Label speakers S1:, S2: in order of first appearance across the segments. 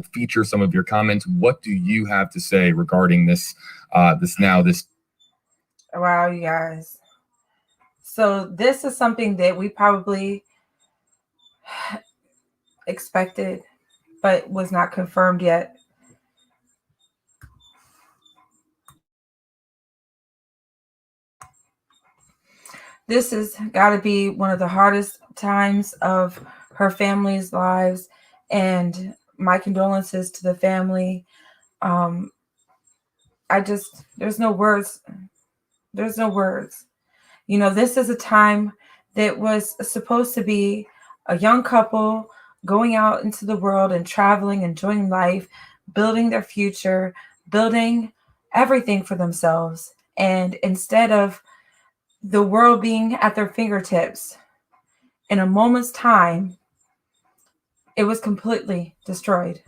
S1: will feature some of your comments. What do you have to say regarding this?
S2: Wow, you guys. So this is something that we probably expected, but was not confirmed yet. This has got to be one of the hardest times of her family's lives, and my condolences to the family. Um, there's no words. There's no words. This is a time that was supposed to be a young couple going out into the world and traveling, enjoying life, building their future, building everything for themselves. And instead of the world being at their fingertips, in a moment's time, it was completely destroyed.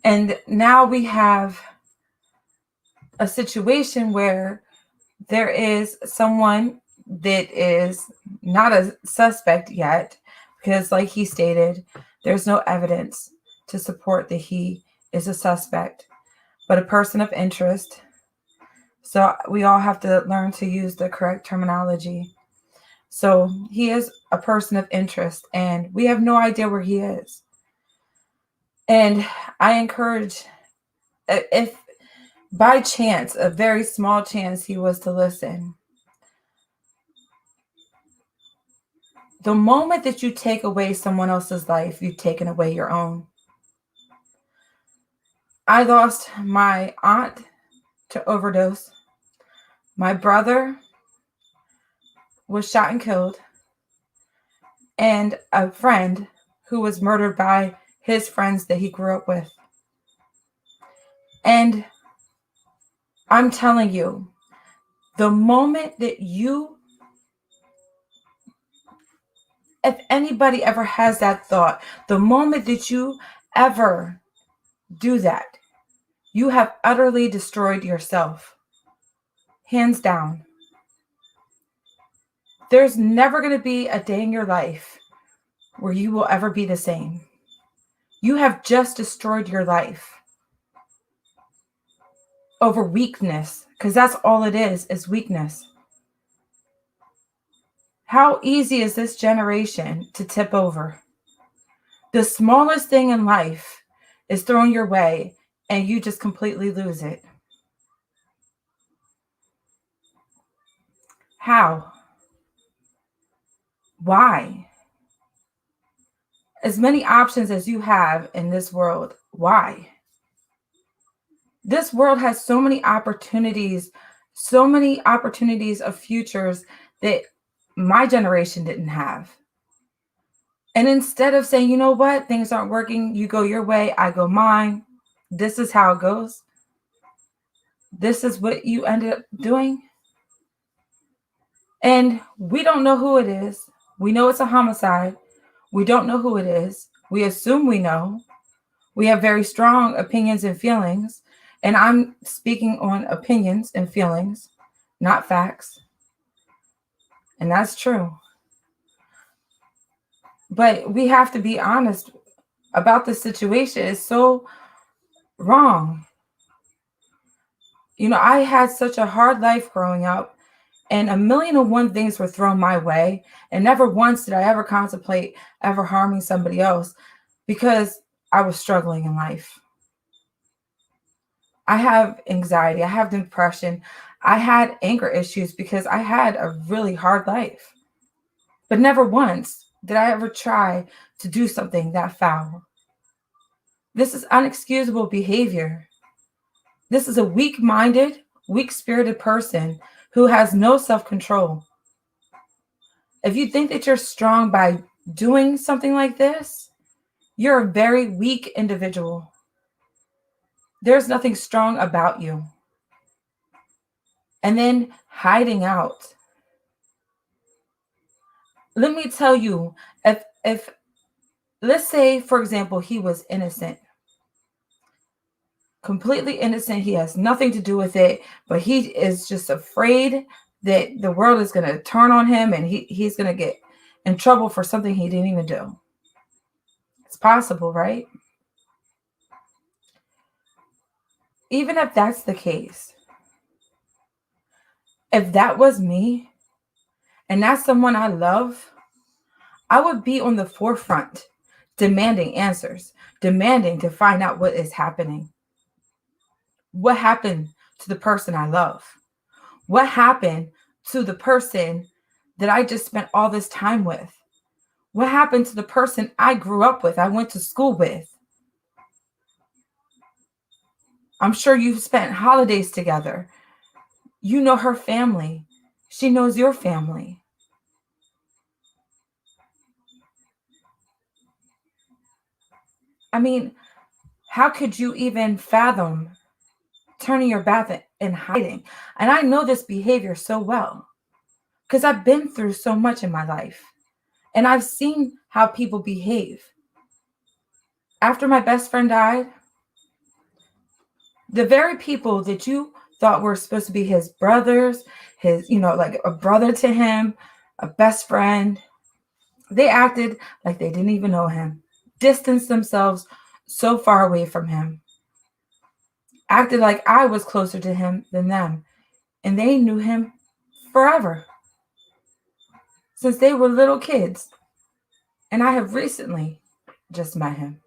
S2: And now we have a situation where there is someone that is not a suspect yet, because like he stated, there's no evidence to support that he is a suspect, but a person of interest. So we all have to learn to use the correct terminology. So he is a person of interest, and we have no idea where he is. And I encourage, if by chance, a very small chance, he was to listen, the moment that you take away someone else's life, you've taken away your own. I lost my aunt to overdose. My brother was shot and killed. And a friend who was murdered by his friends that he grew up with. And I'm telling you, the moment that if anybody ever has that thought, the moment that you ever do that, you have utterly destroyed yourself. Hands down. There's never going to be a day in your life where you will ever be the same. You have just destroyed your life over weakness, because that's all it is weakness. How easy is this generation to tip over? The smallest thing in life is thrown your way and you just completely lose it. How? Why? As many options as you have in this world, why? This world has so many opportunities of futures that my generation didn't have. And instead of saying, you know what, things aren't working, you go your way, I go mine, this is how it goes, this is what you ended up doing. And we don't know who it is. We know it's a homicide. We don't know who it is. We assume we know. We have very strong opinions and feelings. And I'm speaking on opinions and feelings, not facts. And that's true. But we have to be honest about the situation. It's so wrong. I had such a hard life growing up, and 1,000,001 things were thrown my way. And never once did I ever contemplate ever harming somebody else, because I was struggling in life. I have anxiety. I have depression. I had anger issues because I had a really hard life. But never once did I ever try to do something that foul. This is unexcusable behavior. This is a weak-minded, weak-spirited person who has no self-control. If you think that you're strong by doing something like this, you're a very weak individual. There's nothing strong about you. And then hiding out. Let me tell you, if let's say, for example, he was innocent, completely innocent, he has nothing to do with it, but he is just afraid that the world is going to turn on him and he's going to get in trouble for something he didn't even do. It's possible, right? Even if that's the case, if that was me and that's someone I love, I would be on the forefront demanding answers, demanding to find out what is happening. What happened to the person I love? What happened to the person that I just spent all this time with? What happened to the person I grew up with, I went to school with? I'm sure you've spent holidays together. You know her family. She knows your family. I mean, how could you even fathom turning your back and hiding? And I know this behavior so well because I've been through so much in my life and I've seen how people behave. After my best friend died, the very people that you thought were supposed to be his brothers, his, like a brother to him, a best friend, they acted like they didn't even know him, distanced themselves so far away from him, acted like I was closer to him than them, and they knew him forever, since they were little kids, and I have recently just met him.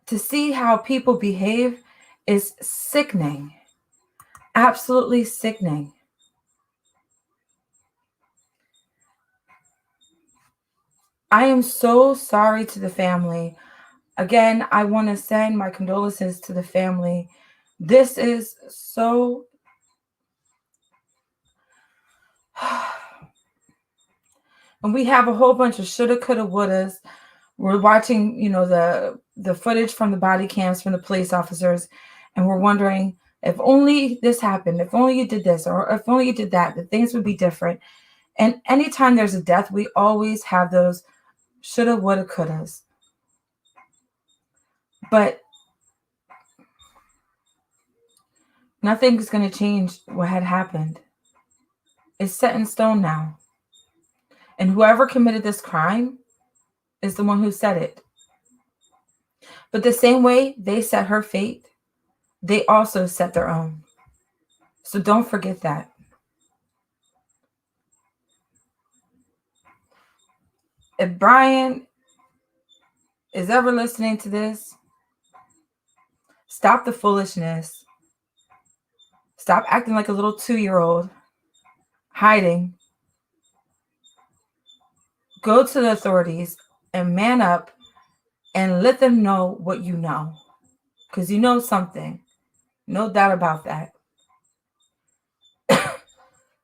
S2: To see how people behave is sickening, absolutely sickening. I am so sorry to the family. Again, I want to send my condolences to the family. This is so... And we have a whole bunch of shoulda, coulda, wouldas. We're watching, the footage from the body cams from the police officers, and we're wondering, if only this happened, if only you did this, or if only you did that, that things would be different. And anytime there's a death, we always have those shoulda, woulda, couldas. But nothing's going to change what had happened. It's set in stone now. And whoever committed this crime is the one who said it. But the same way they set her fate, they also set their own. So don't forget that. If Brian is ever listening to this, stop the foolishness. Stop acting like a little 2-year-old, hiding. Go to the authorities and man up and let them know what you know. Because you know something. No doubt about that.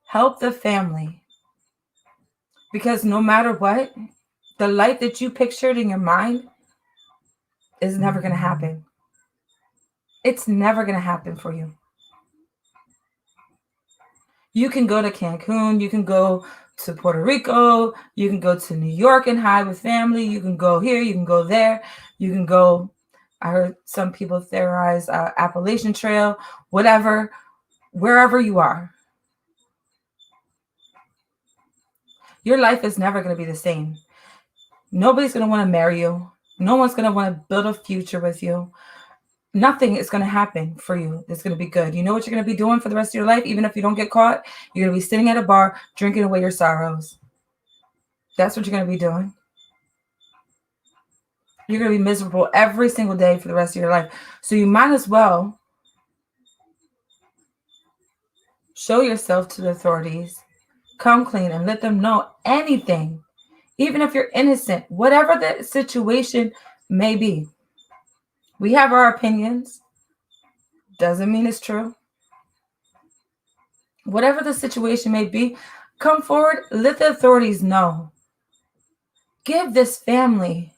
S2: Help the family. Because no matter what, the life that you pictured in your mind is never going to happen. It's never going to happen for you. You can go to Cancun. You can go to Puerto Rico. You can go to New York and hide with family. You can go here. You can go there. You can go... I heard some people theorize Appalachian Trail, whatever, wherever you are. Your life is never going to be the same. Nobody's going to want to marry you. No one's going to want to build a future with you. Nothing is going to happen for you that's going to be good. You know what you're going to be doing for the rest of your life? Even if you don't get caught, you're going to be sitting at a bar, drinking away your sorrows. That's what you're going to be doing. You're going to be miserable every single day for the rest of your life. So you might as well show yourself to the authorities, come clean, and let them know anything, even if you're innocent, whatever the situation may be. We have our opinions. Doesn't mean it's true. Whatever the situation may be, come forward, let the authorities know. Give this family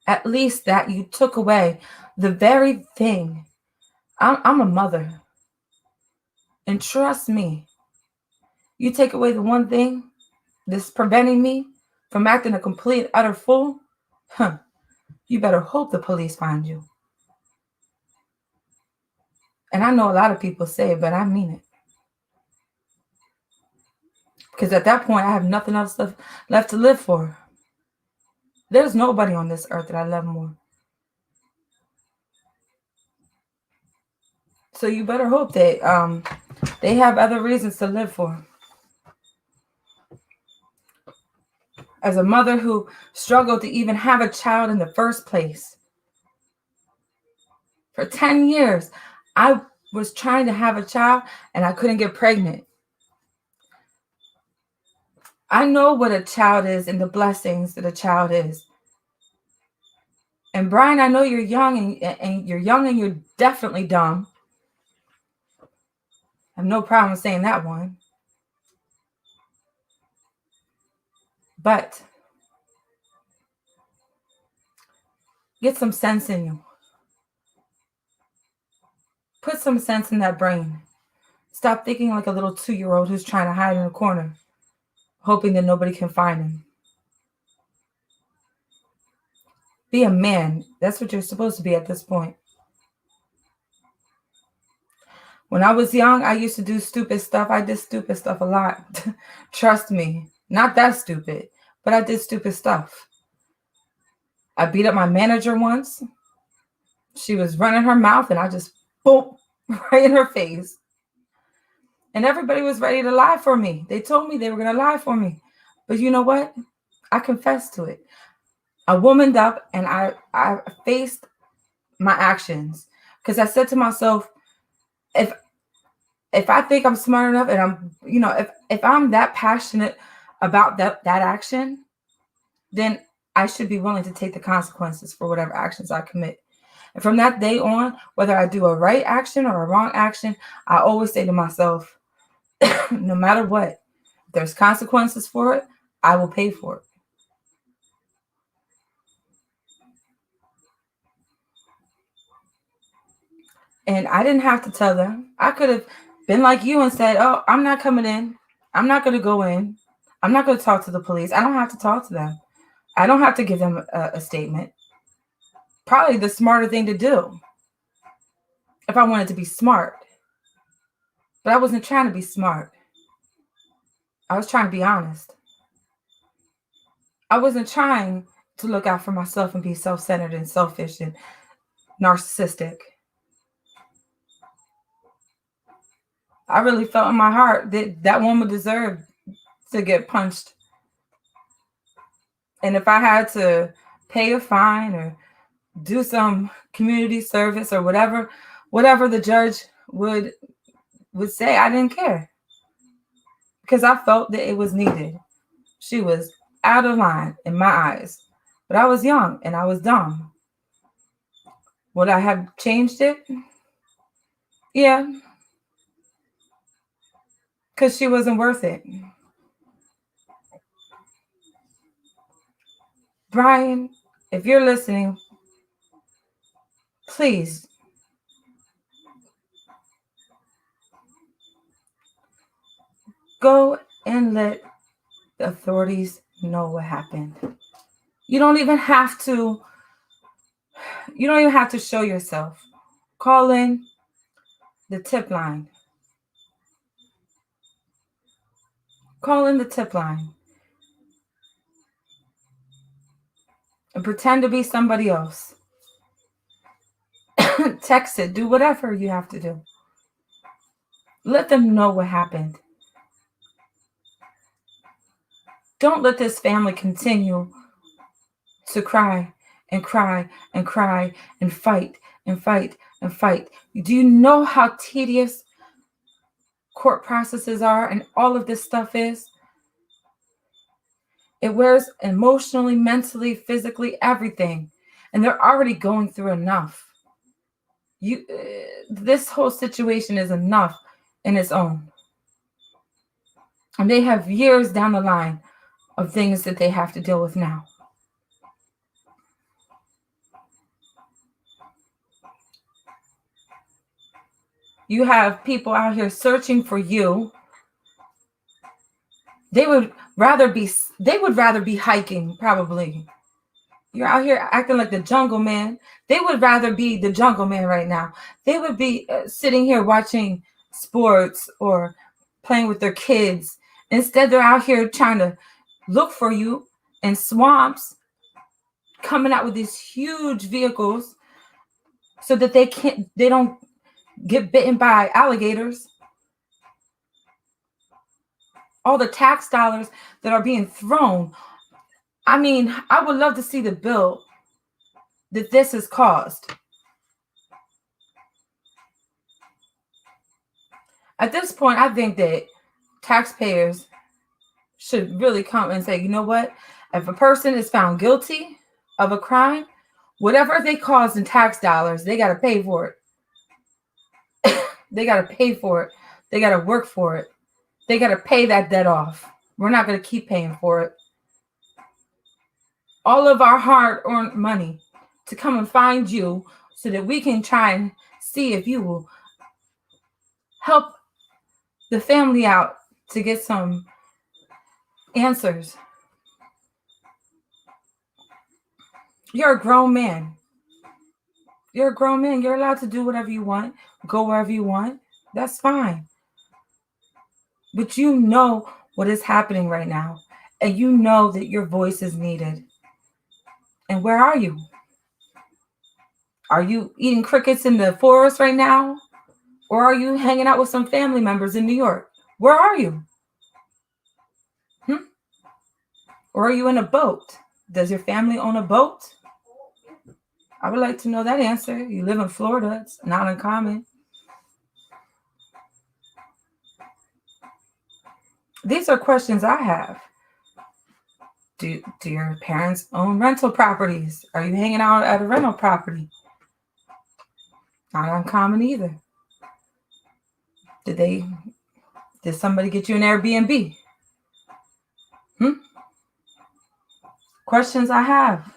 S2: at least that you took away the very thing. I'm a mother. And trust me, you take away the one thing that's preventing me from acting a complete, utter fool, you better hope the police find you. And I know a lot of people say it, but I mean it. Because at that point, I have nothing else left to live for. There's nobody on this earth that I love more. So you better hope that they have other reasons to live for. As a mother who struggled to even have a child in the first place, for 10 years, I was trying to have a child and I couldn't get pregnant. I know what a child is and the blessings that a child is. And Brian, I know you're young and you're definitely dumb. I have no problem saying that one. But get some sense in you. Put some sense in that brain. Stop thinking like a little 2-year-old who's trying to hide in a corner, hoping that nobody can find him. Be a man. That's what you're supposed to be at this point. When I was young, I used to do stupid stuff. I did stupid stuff a lot. Trust me. Not that stupid, but I did stupid stuff. I beat up my manager once. She was running her mouth and I just boom, right in her face. And everybody was ready to lie for me. They told me they were going to lie for me. But you know what? I confessed to it. I womaned up and I faced my actions. Because I said to myself, if I think I'm smart enough and I'm, if I'm that passionate about that action, then I should be willing to take the consequences for whatever actions I commit. And from that day on, whether I do a right action or a wrong action, I always say to myself, no matter what, if there's consequences for it, I will pay for it. And I didn't have to tell them. I could have been like you and said, oh, I'm not coming in. I'm not going to go in. I'm not going to talk to the police. I don't have to talk to them. I don't have to give them a statement. Probably the smarter thing to do if I wanted to be smart. But I wasn't trying to be smart. I was trying to be honest. I wasn't trying to look out for myself and be self-centered and selfish and narcissistic. I really felt in my heart that that woman deserved to get punched. And if I had to pay a fine or do some community service or whatever the judge would say, I didn't care. Because I felt that it was needed. She was out of line in my eyes. But I was young and I was dumb. Would I have changed it? Yeah. Because she wasn't worth it. Brian, if you're listening, please go and let the authorities know what happened. You don't even have to show yourself. Call in the tip line. Call in the tip line. And pretend to be somebody else. Text it. Do whatever you have to do. Let them know what happened. Don't let this family continue to cry and cry and cry and fight and fight and fight. Do you know how tedious court processes are and all of this stuff is? It wears emotionally, mentally, physically, everything. And they're already going through enough. This whole situation is enough in its own. And they have years down the line of things that they have to deal with now. You have people out here searching for you. They would rather be hiking, probably. You're out here acting like the jungle man. They would rather be the jungle man right now. They would be sitting here watching sports or playing with their kids Instead, they're out here trying to look for you in swamps, coming out with these huge vehicles so that they don't get bitten by alligators. All the tax dollars that are being thrown. I mean, I would love to see the bill that this has caused. At this point, I think that taxpayers should really come and say, you know what? If a person is found guilty of a crime, whatever they caused in tax dollars, they got to pay for it. They got to pay for it. They got to work for it. They got to pay that debt off. We're not going to keep paying for it. All of our hard-earned money to come and find you so that we can try and see if you will help the family out to get some answers. You're a grown man. You're a grown man. You're allowed to do whatever you want, go wherever you want. That's fine. But you know what is happening right now, and you know that your voice is needed. And where are you? Are you eating crickets in the forest right now? Or are you hanging out with some family members in New York? Where are you? Or are you in a boat? Does your family own a boat? I would like to know that answer. You live in Florida. It's not uncommon. These are questions I have. Do your parents own rental properties? Are you hanging out at a rental property? Not uncommon either. Did somebody get you an Airbnb? Questions I have.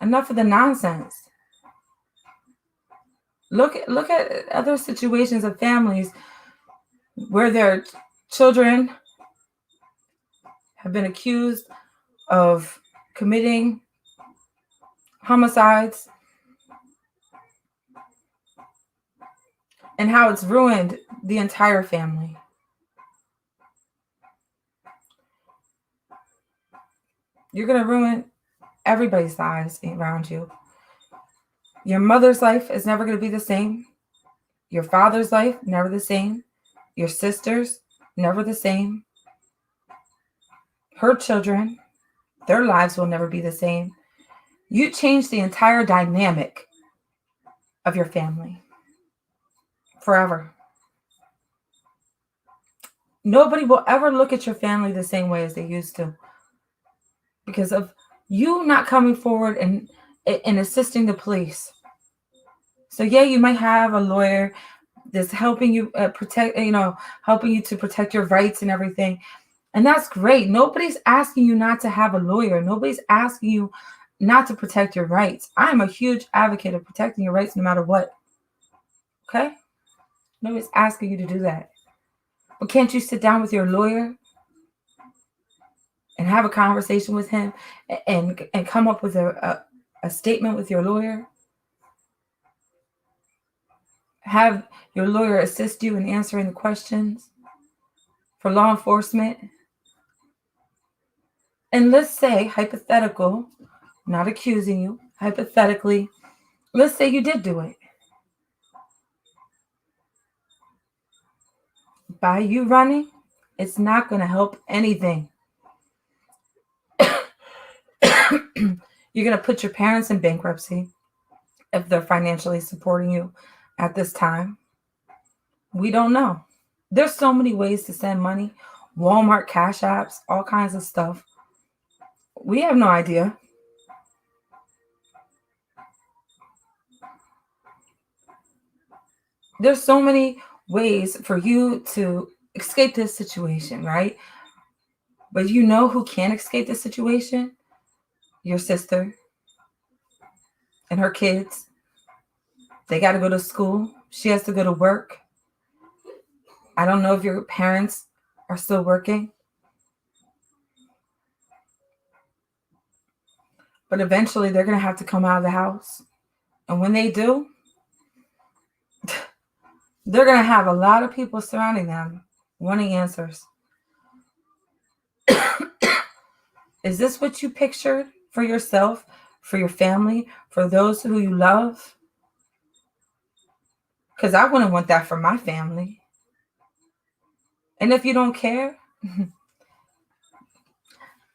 S2: Enough of the nonsense. Look at other situations of families where their children have been accused of committing homicides and how it's ruined the entire family. You're going to ruin everybody's lives around you. Your mother's life is never going to be the same. Your father's life, never the same. Your sister's, never the same. Her children, their lives will never be the same. You change the entire dynamic of your family forever. Nobody will ever look at your family the same way as they used to because of you not coming forward and assisting the police. So yeah, you might have a lawyer that's helping you helping you to protect your rights and everything. And that's great. Nobody's asking you not to have a lawyer. Nobody's asking you not to protect your rights. I'm a huge advocate of protecting your rights no matter what. Okay? Nobody's asking you to do that. But can't you sit down with your lawyer and have a conversation with him and come up with a statement with your lawyer? Have your lawyer assist you in answering the questions for law enforcement. And let's say, hypothetical, not accusing you, hypothetically, let's say you did do it. By you running, it's not going to help anything. You're going to put your parents in bankruptcy if they're financially supporting you at this time. We don't know. There's so many ways to send money. Walmart, Cash Apps, all kinds of stuff. We have no idea. There's so many ways for you to escape this situation, right? But you know who can't escape this situation? Your sister and her kids. They got to go to school. She has to go to work. I don't know if your parents are still working. But eventually they're going to have to come out of the house. And when they do, they're going to have a lot of people surrounding them wanting answers. Is this what you pictured for yourself, for your family, for those who you love? Because I wouldn't want that for my family. And if you don't care,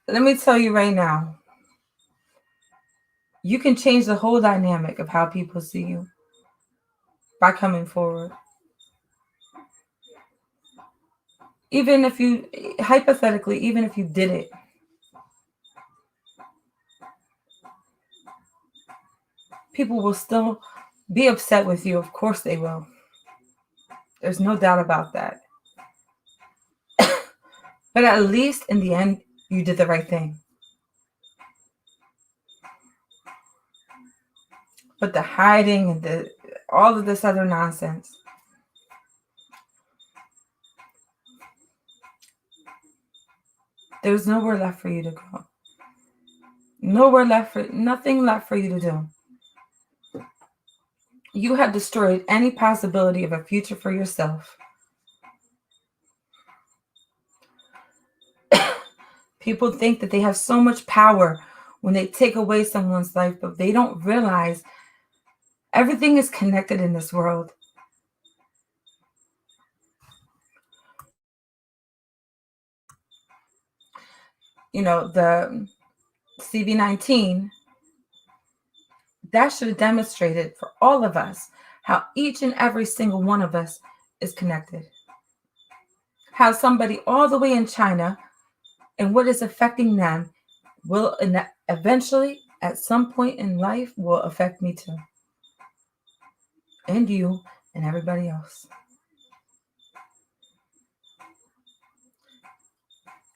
S2: let me tell you right now, you can change the whole dynamic of how people see you by coming forward. Even if you, hypothetically, even if you did it, people will still be upset with you. Of course they will. There's no doubt about that. But at least in the end, you did the right thing. But the hiding and all of this other nonsense, there's nowhere left for you to go. Nothing left for you to do. You have destroyed any possibility of a future for yourself. People think that they have so much power when they take away someone's life, but they don't realize everything is connected in this world. You know, the CV-19, that should have demonstrated for all of us how each and every single one of us is connected. How somebody all the way in China and what is affecting them will eventually, at some point in life, will affect me too. And you and everybody else.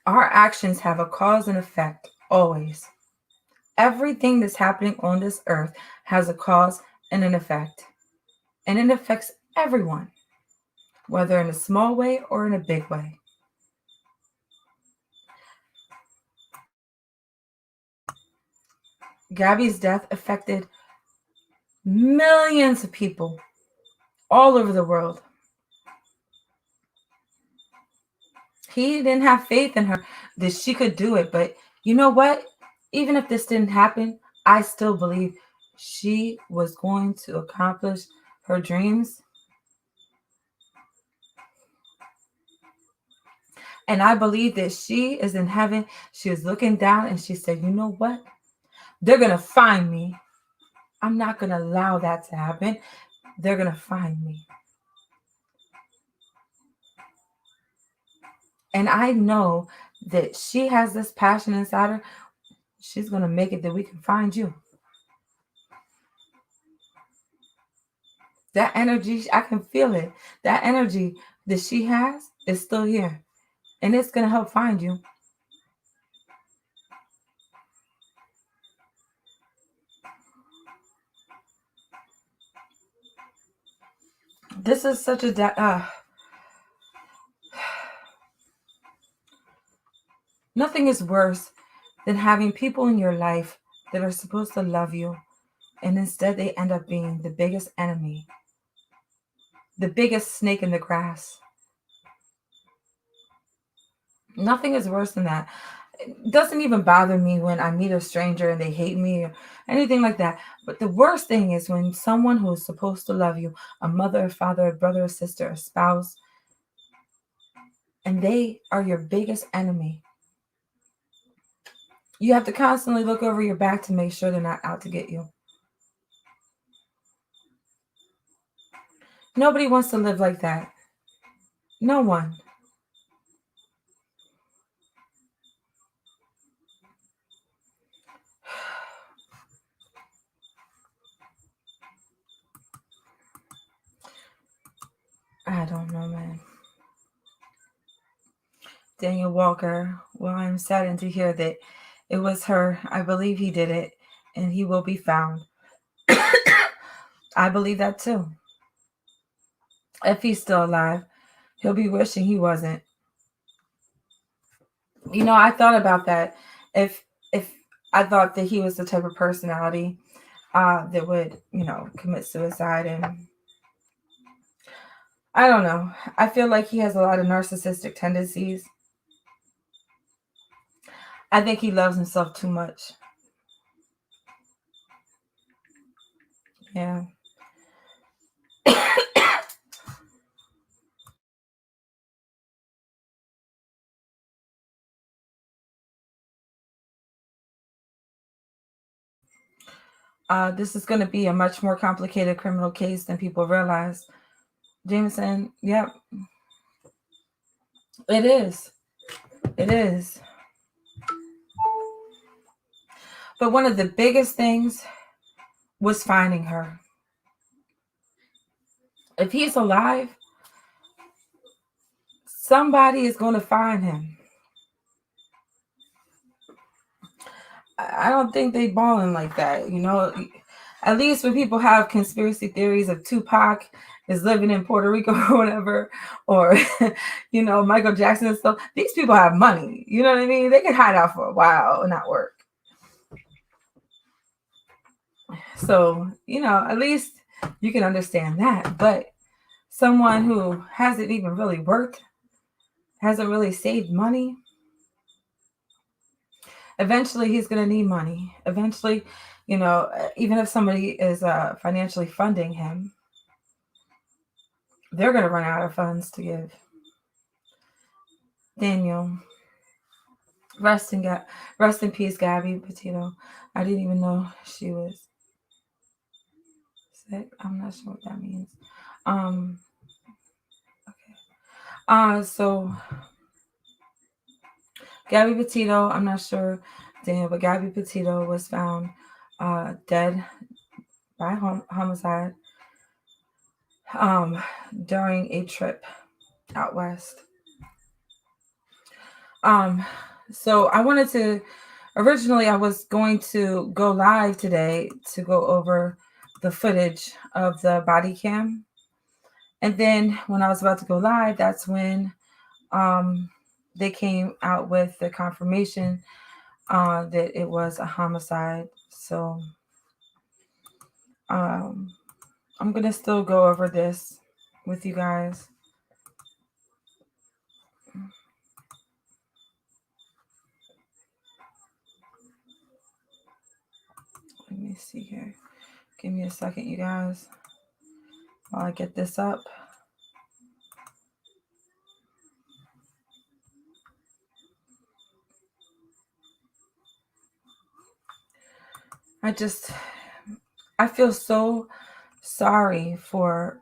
S2: Our actions have a cause and effect, always. Everything that's happening on this earth has a cause and an effect. And it affects everyone, whether in a small way or in a big way. Gabby's death affected millions of people all over the world. He didn't have faith in her that she could do it. But you know what? Even if this didn't happen, I still believe she was going to accomplish her dreams. And I believe that she is in heaven. She is looking down and she said, you know what? They're going to find me. I'm not going to allow that to happen. They're going to find me. And I know that she has this passion inside her. She's going to make it that we can find you. That energy, I can feel it. That energy that she has is still here. And it's going to help find you. This is such a... Nothing is worse than having people in your life that are supposed to love you, and instead they end up being the biggest enemy, the biggest snake in the grass. Nothing is worse than that. It doesn't even bother me when I meet a stranger and they hate me or anything like that. But the worst thing is when someone who is supposed to love you, a mother, a father, a brother, a sister, a spouse, and they are your biggest enemy. You have to constantly look over your back to make sure they're not out to get you. Nobody wants to live like that. No one. I don't know, man. Daniel Walker, well, I'm saddened to hear that it was her. I believe he did it, and he will be found. I believe that too. If he's still alive, he'll be wishing he wasn't. You know, I thought about that. If I thought that he was the type of personality that would, commit suicide, and I don't know. I feel like he has a lot of narcissistic tendencies. I think he loves himself too much. Yeah. This is going to be a much more complicated criminal case than people realize. Jameson, yep, it is. It is. But one of the biggest things was finding her. If he's alive, somebody is going to find him. I don't think they balling like that, you know. At least when people have conspiracy theories of Tupac is living in Puerto Rico or whatever, or Michael Jackson and stuff. These people have money. You know what I mean? They can hide out for a while and not work. So, at least you can understand that. But someone who hasn't even really worked, hasn't really saved money, eventually he's going to need money. Eventually, even if somebody is financially funding him, they're going to run out of funds to give. Daniel, rest in peace, Gabby Petito. I didn't even know she was sick. I'm not sure what that means. Okay. So Gabby Petito, I'm not sure, Daniel, but Gabby Petito was found dead by homicide during a trip out west. So I wanted to, originally I was going to go live today to go over the footage of the body cam. And then when I was about to go live, that's when they came out with the confirmation that it was a homicide. So I'm going to still go over this with you guys. Let me see here. Give me a second, you guys, while I get this up. I feel so sorry for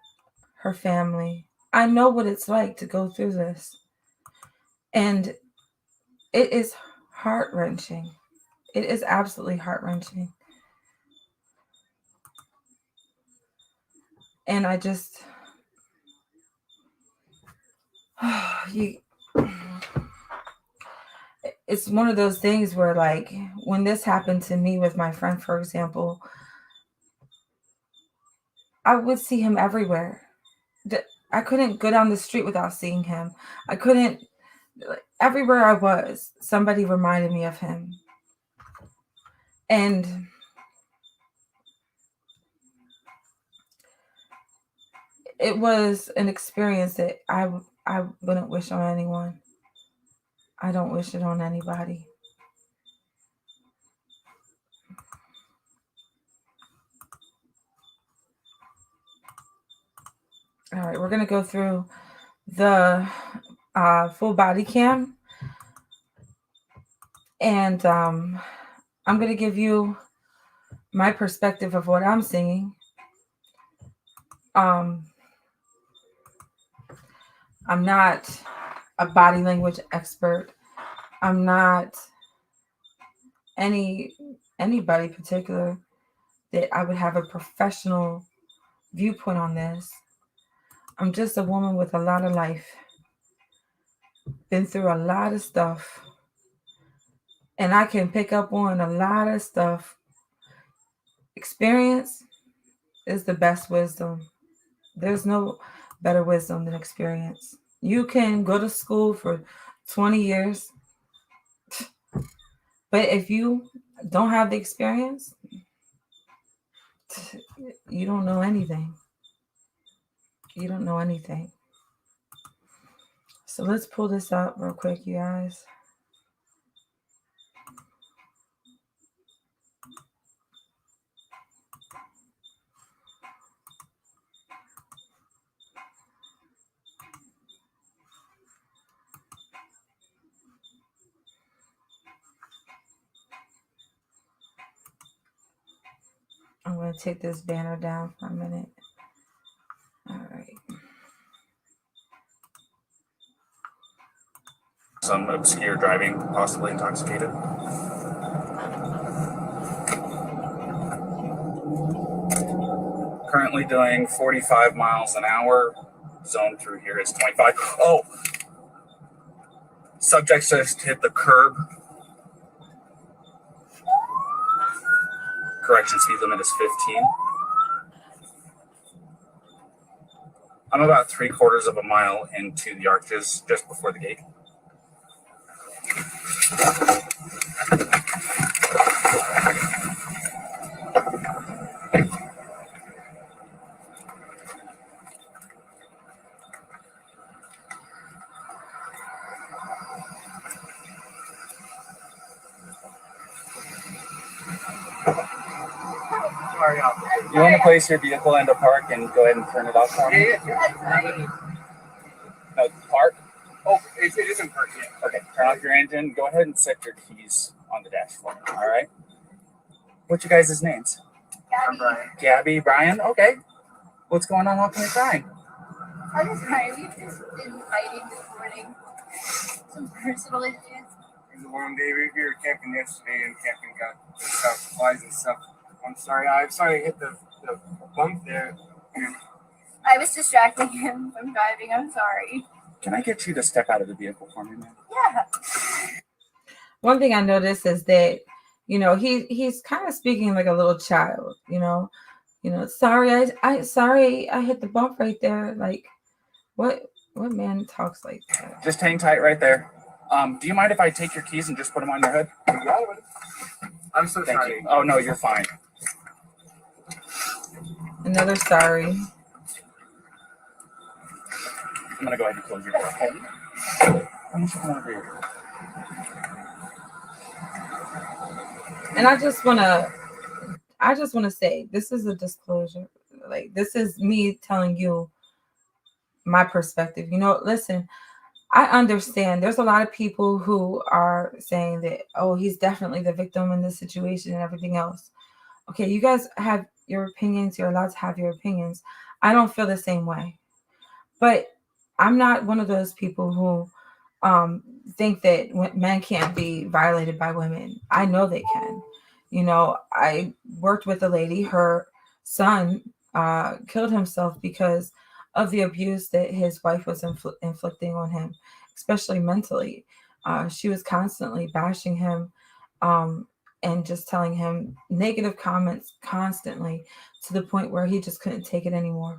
S2: her family. I know what it's like to go through this. And it is heart-wrenching. It is absolutely heart-wrenching. And I just, it's one of those things where, like, when this happened to me with my friend, for example, I would see him everywhere. I couldn't go down the street without seeing him. I couldn't, everywhere I was, somebody reminded me of him. And it was an experience that I wouldn't wish on anyone. I don't wish it on anybody. All right, we're going to go through the full body cam. And I'm going to give you my perspective of what I'm seeing. I'm not a body language expert. I'm not anybody particular that I would have a professional viewpoint on this. I'm just a woman with a lot of life. Been through a lot of stuff. And I can pick up on a lot of stuff. Experience is the best wisdom. There's no better wisdom than experience. You can go to school for 20 years, but if you don't have the experience, you don't know anything. You don't know anything. So let's pull this up real quick, you guys. I'm going to take this banner down for a minute. All right.
S1: Some obscure driving, possibly intoxicated. Currently doing 45 miles an hour. Zone through here is 25. Oh! Subject just hit the curb. Correction, speed limit is 15. I'm about 3/4 of a mile into the Arctis, just before the gate. You want to place your vehicle into park and go ahead and turn it off for me? No, park? Oh, it isn't park yet. Okay, turn off your engine. Go ahead and set your keys on the dash for me, all right? What's your guys' names?
S3: Gabby.
S1: I'm Brian. Gabby, Brian? Okay. What's going on? How come you're crying?
S3: I'm just crying. We've just been fighting this morning. Some personal issues.
S4: It was a long day. We were camping yesterday and camping got the stuff, supplies and stuff. I'm sorry I hit the bump there.
S3: I was distracting him from driving. I'm sorry.
S1: Can I get you to step out of the vehicle for me, man?
S3: Yeah.
S2: One thing I noticed is that, he's kind of speaking like a little child, sorry, sorry, I hit the bump right there. Like, what man talks like that?
S1: Just hang tight right there. Do you mind if I take your keys and just put them on your hood?
S4: I'm so
S1: Thank
S4: sorry.
S1: you. Oh, no, you're fine.
S2: Another sorry.
S1: I'm going to go ahead and close your door. Okay? Why don't you come over here?
S2: And I just want to say, this is a disclosure. Like, this is me telling you my perspective. Listen, I understand there's a lot of people who are saying that, oh, he's definitely the victim in this situation and everything else. Okay, you guys have your opinions. You're allowed to have your opinions. I don't feel the same way. But I'm not one of those people who think that men can't be violated by women. I know they can. I worked with a lady, her son killed himself because of the abuse that his wife was inflicting on him, especially mentally. She was constantly bashing him and just telling him negative comments constantly, to the point where he just couldn't take it anymore.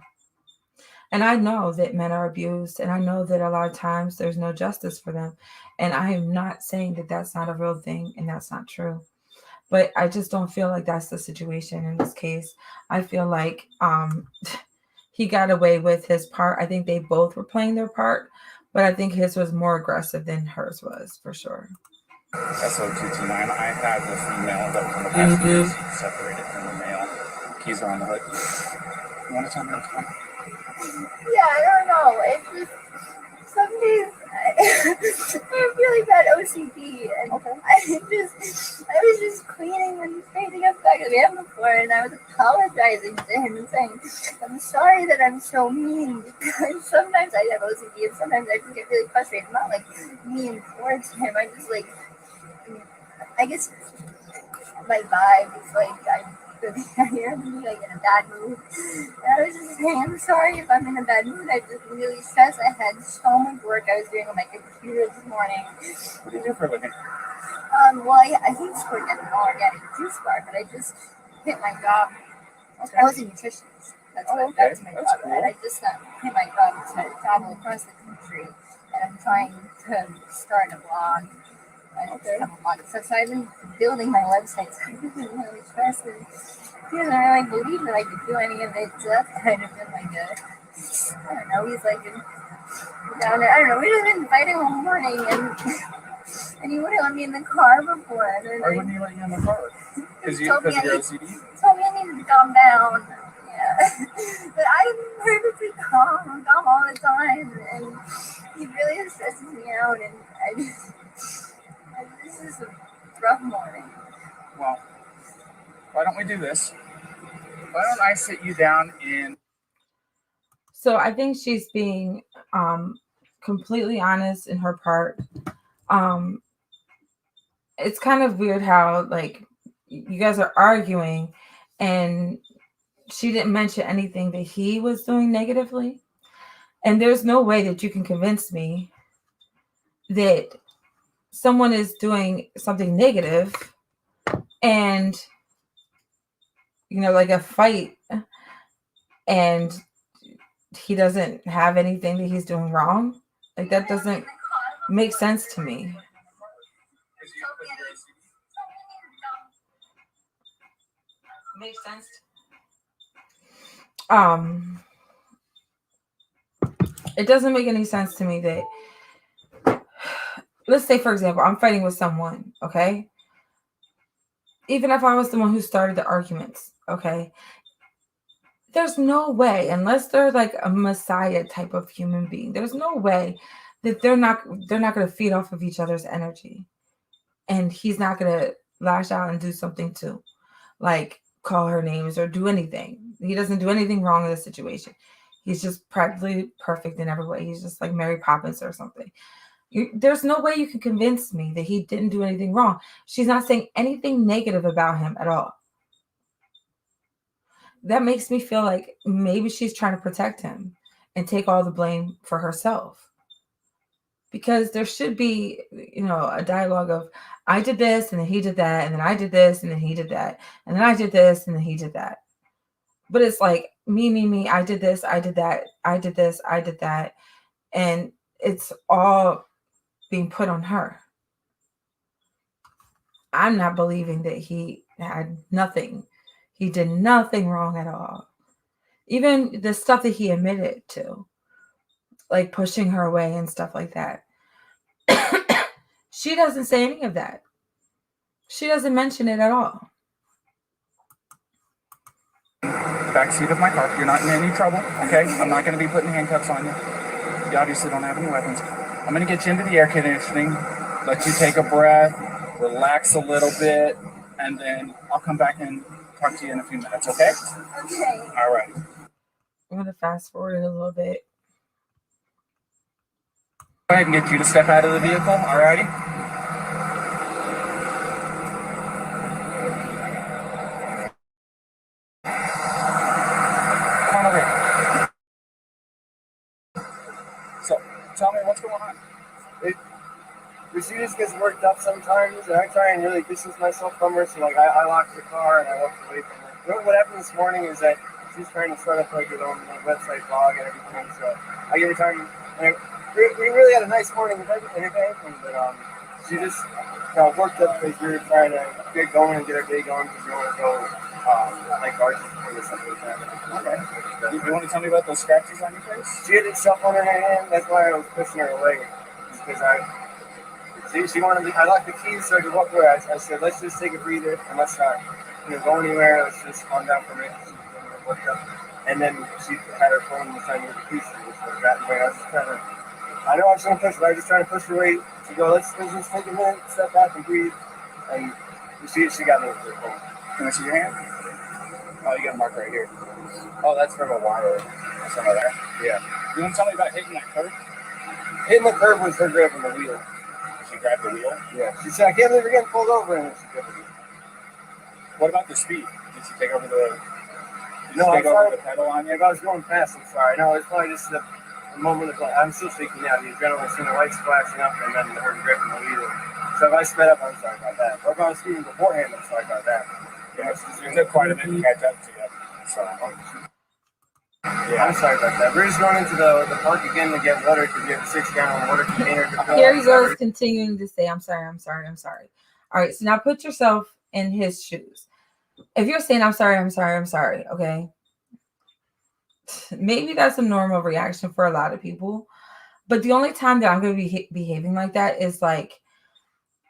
S2: And I know that men are abused, and I know that a lot of times there's no justice for them. And I am not saying that that's not a real thing and that's not true. But I just don't feel like that's the situation in this case. I feel like he got away with his part. I think they both were playing their part, but I think his was more aggressive than hers was, for sure.
S1: SO229, I have the female that was in the passenger separated from the male. Keys are on the hood. You want to tell me what's going on?
S3: Yeah, I don't know. It's just some days I have really bad OCD, and I was just cleaning and straightening up back at the van before, and I was apologizing to him and saying, I'm sorry that I'm so mean, because sometimes I have OCD and sometimes I just get really frustrated. I'm not like mean towards him. I guess my vibe is like I'm like in a bad mood. And I was just saying, I'm sorry if I'm in a bad mood. I just really stressed. I had so much work I was doing on my computer this morning.
S1: What do you do for a living?
S3: Well, I used to work at an organic juice bar, but I just quit my job.
S1: Okay.
S3: I was a nutritionist. That's my
S1: That's
S3: job.
S1: cool.
S3: And I just quit my job to travel across the country. And I'm trying to start a blog. So I've been building my website. So I've been really stressed, and he doesn't really believe that I could do any of it. So that's kind of been like a I don't know, he's like down there. I don't know, we just been fighting all morning, and he wouldn't let me in the car before. And
S1: Why wouldn't he let you in the car? Because
S3: told me
S1: of your
S3: I
S1: OCD?
S3: told me I needed to calm down. Yeah. But I'm perfectly calm. I'm calm all the time. And he really stresses me out. And this is a rough morning.
S1: Well, why don't we do this? Why don't I sit you down in...
S2: So I think she's being completely honest in her part. It's kind of weird how, like, you guys are arguing and she didn't mention anything that he was doing negatively. And there's no way that you can convince me that someone is doing something negative and, you know, like a fight, and he doesn't have anything that he's doing wrong. Like, that doesn't make sense to me. Makes sense. It doesn't make any sense to me that, let's say, for example, I'm fighting with someone, okay? Even if I was the one who started the arguments, okay? There's no way, unless they're like a messiah type of human being, there's no way that they're not going to feed off of each other's energy. And he's not going to lash out and do something too, like call her names or do anything. He doesn't do anything wrong in this situation. He's just practically perfect in every way. He's just like Mary Poppins or something. There's no way you can convince me that he didn't do anything wrong. She's not saying anything negative about him at all. That makes me feel like maybe she's trying to protect him and take all the blame for herself. Because there should be, you know, a dialogue of, I did this and then he did that, and then I did this and then he did that, and then I did this and then he did that. But it's like me, I did this, I did that, I did this, I did that. And it's all being put on her. I'm not believing that he had nothing. He did nothing wrong at all. Even the stuff that he admitted to, like pushing her away and stuff like that. She doesn't say any of that. She doesn't mention it at all.
S1: Backseat of my car. You're not in any trouble, okay? I'm not going to be putting handcuffs on you. You obviously don't have any weapons. I'm going to get you into the air conditioning, let you take a breath, relax a little bit, and then I'll come back and talk to you in a few minutes, okay?
S3: Okay.
S1: All right.
S2: I'm going to fast forward it a little bit.
S1: Go ahead and get you to step out of the vehicle, all righty? Come on over here. So, tell me what's going on.
S4: She just gets worked up sometimes, and I try and really distance myself from her. So, like, I lock the car and I walk away from her. What happened this morning is that she's trying to start up like her own website blog and everything. So I give her time. And we really had a nice morning and everything, but she just got worked up because we were trying to get going and get our day going because we want to go like garden or something like that.
S1: Okay. You want to tell me about those scratches on your face?
S4: She had stuff on her hand. That's why I was pushing her away, because she wanted me. I locked the keys so I could walk away. I said, let's just take a breather and let's not go anywhere. Let's just calm down for a minute. She was worked up. And then she had her phone and was trying to get the keys. She was that way. I was just trying to, I know I was going to push her, but I was just trying to push her away to go, let's just take a minute, step back and breathe. And she got me with her phone.
S1: Can I see your hand? Oh, you got a mark right here. Oh, that's from a wire. Some of there. Yeah. You want to tell me about hitting that curb?
S4: Hitting the curb was her grabbing the wheel.
S1: She grabbed the wheel?
S4: Yeah. She said, I can't believe we're getting pulled over. And she grabbed the wheel.
S1: What about the speed? Did she take over the...
S4: No,
S1: the pedal on you?
S4: If I was going fast, I'm sorry. No, it's probably just a moment of, like, I'm still shaking now. The adrenaline, seeing the lights flashing up, and then her gripping the wheel. So if I sped up, I'm sorry about that. Or if I was speeding beforehand, I'm sorry about that.
S1: Yeah, it took quite a bit to catch up to you. So,
S4: yeah, I'm sorry about that. We're just going into the park again to get water because we have a 6-gallon water container to fill.
S2: Here he goes, continuing to say, I'm sorry. All right, so now put yourself in his shoes. If you're saying, I'm sorry, okay? maybe that's a normal reaction for a lot of people. But the only time that I'm going to be behaving like that is like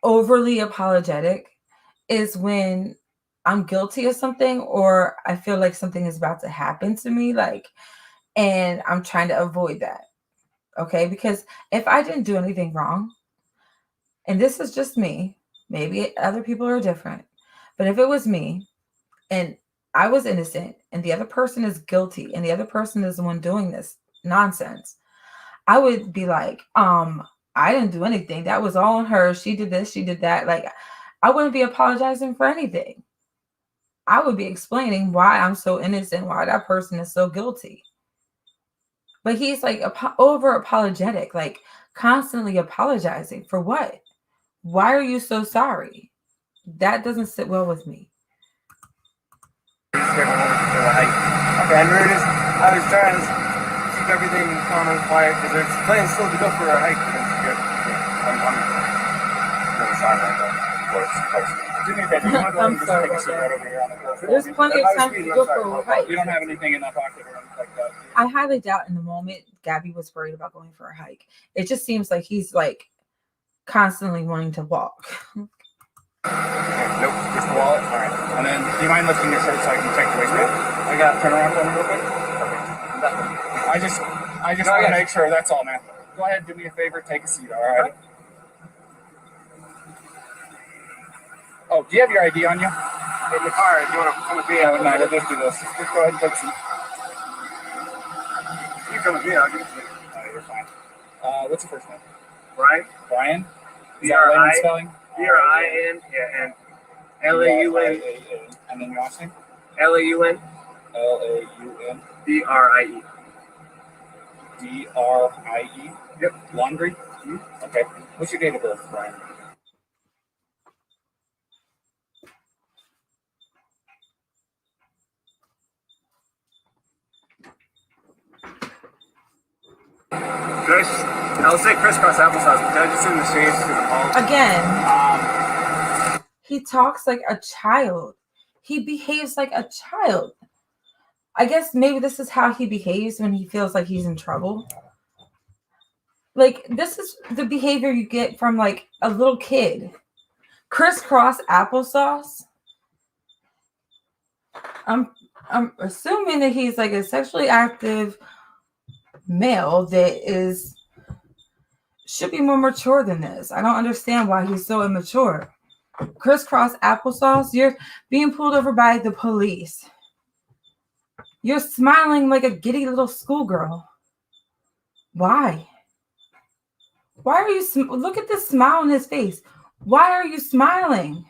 S2: overly apologetic is when I'm guilty of something or I feel like something is about to happen to me, like, and I'm trying to avoid that. Okay. Because if I didn't do anything wrong, and this is just me, maybe other people are different, but if it was me and I was innocent and the other person is guilty and the other person is the one doing this nonsense, I would be like, I didn't do anything. That was all on her. She did this, she did that. Like, I wouldn't be apologizing for anything. I would be explaining why I'm so innocent, why that person is so guilty. But he's like over apologetic, like constantly apologizing for what? Why are you so sorry? That doesn't sit well with me.
S4: Okay. And we're just, I was trying to keep everything calm and quiet because there's plans still to go for a hike. I'm really sorry about that. Of course.
S1: Do me a favor. You want to go ahead and just
S2: sorry
S1: take a
S2: about
S1: seat
S2: that.
S1: right over here on the floor?
S2: There's plenty of time to go for a hike.
S1: You don't have anything in that pocket or anything like that.
S2: I highly doubt in the moment Gabby was worried about going for a hike. It just seems like he's like constantly wanting to walk.
S1: Nope, just the wallet. All right. And then, do you mind lifting your shirt so I can check the waistband? I got to turn around for me real quick. Perfect. I just want to make sure. That's all, man. Go ahead, do me a favor, take a seat. All right. Oh, do you have your ID on you?
S4: In the car, if you want to come with me,
S1: Yeah, no, we'll just do this. Just go ahead and take a seat.
S4: you come with me, I'll give it to you.
S1: No, you're fine. What's your first name?
S4: Brian?
S1: Brian? Is that Layman spelling?
S4: B-R-I-N, yeah, and L-A-U-N.
S1: And then your last name?
S4: L-A-U-N.
S1: L-A-U-N.
S4: D-R-I-E.
S1: D-R-I-E?
S4: Yep.
S1: Laundry? Mm-hmm. Okay. What's your date of birth, Brian?
S4: I'll say crisscross applesauce, but I just in the shades because of all.
S2: Again, he talks like a child. He behaves like a child. I guess maybe this is how he behaves when he feels like he's in trouble. Like, this is the behavior you get from like a little kid. Crisscross applesauce. I'm assuming that he's like a sexually active male that should be more mature than this. I don't understand why he's so immature. Crisscross applesauce, you're being pulled over by the police. You're smiling like a giddy little schoolgirl. Why? Why are you look at this smile on his face. Why are you smiling?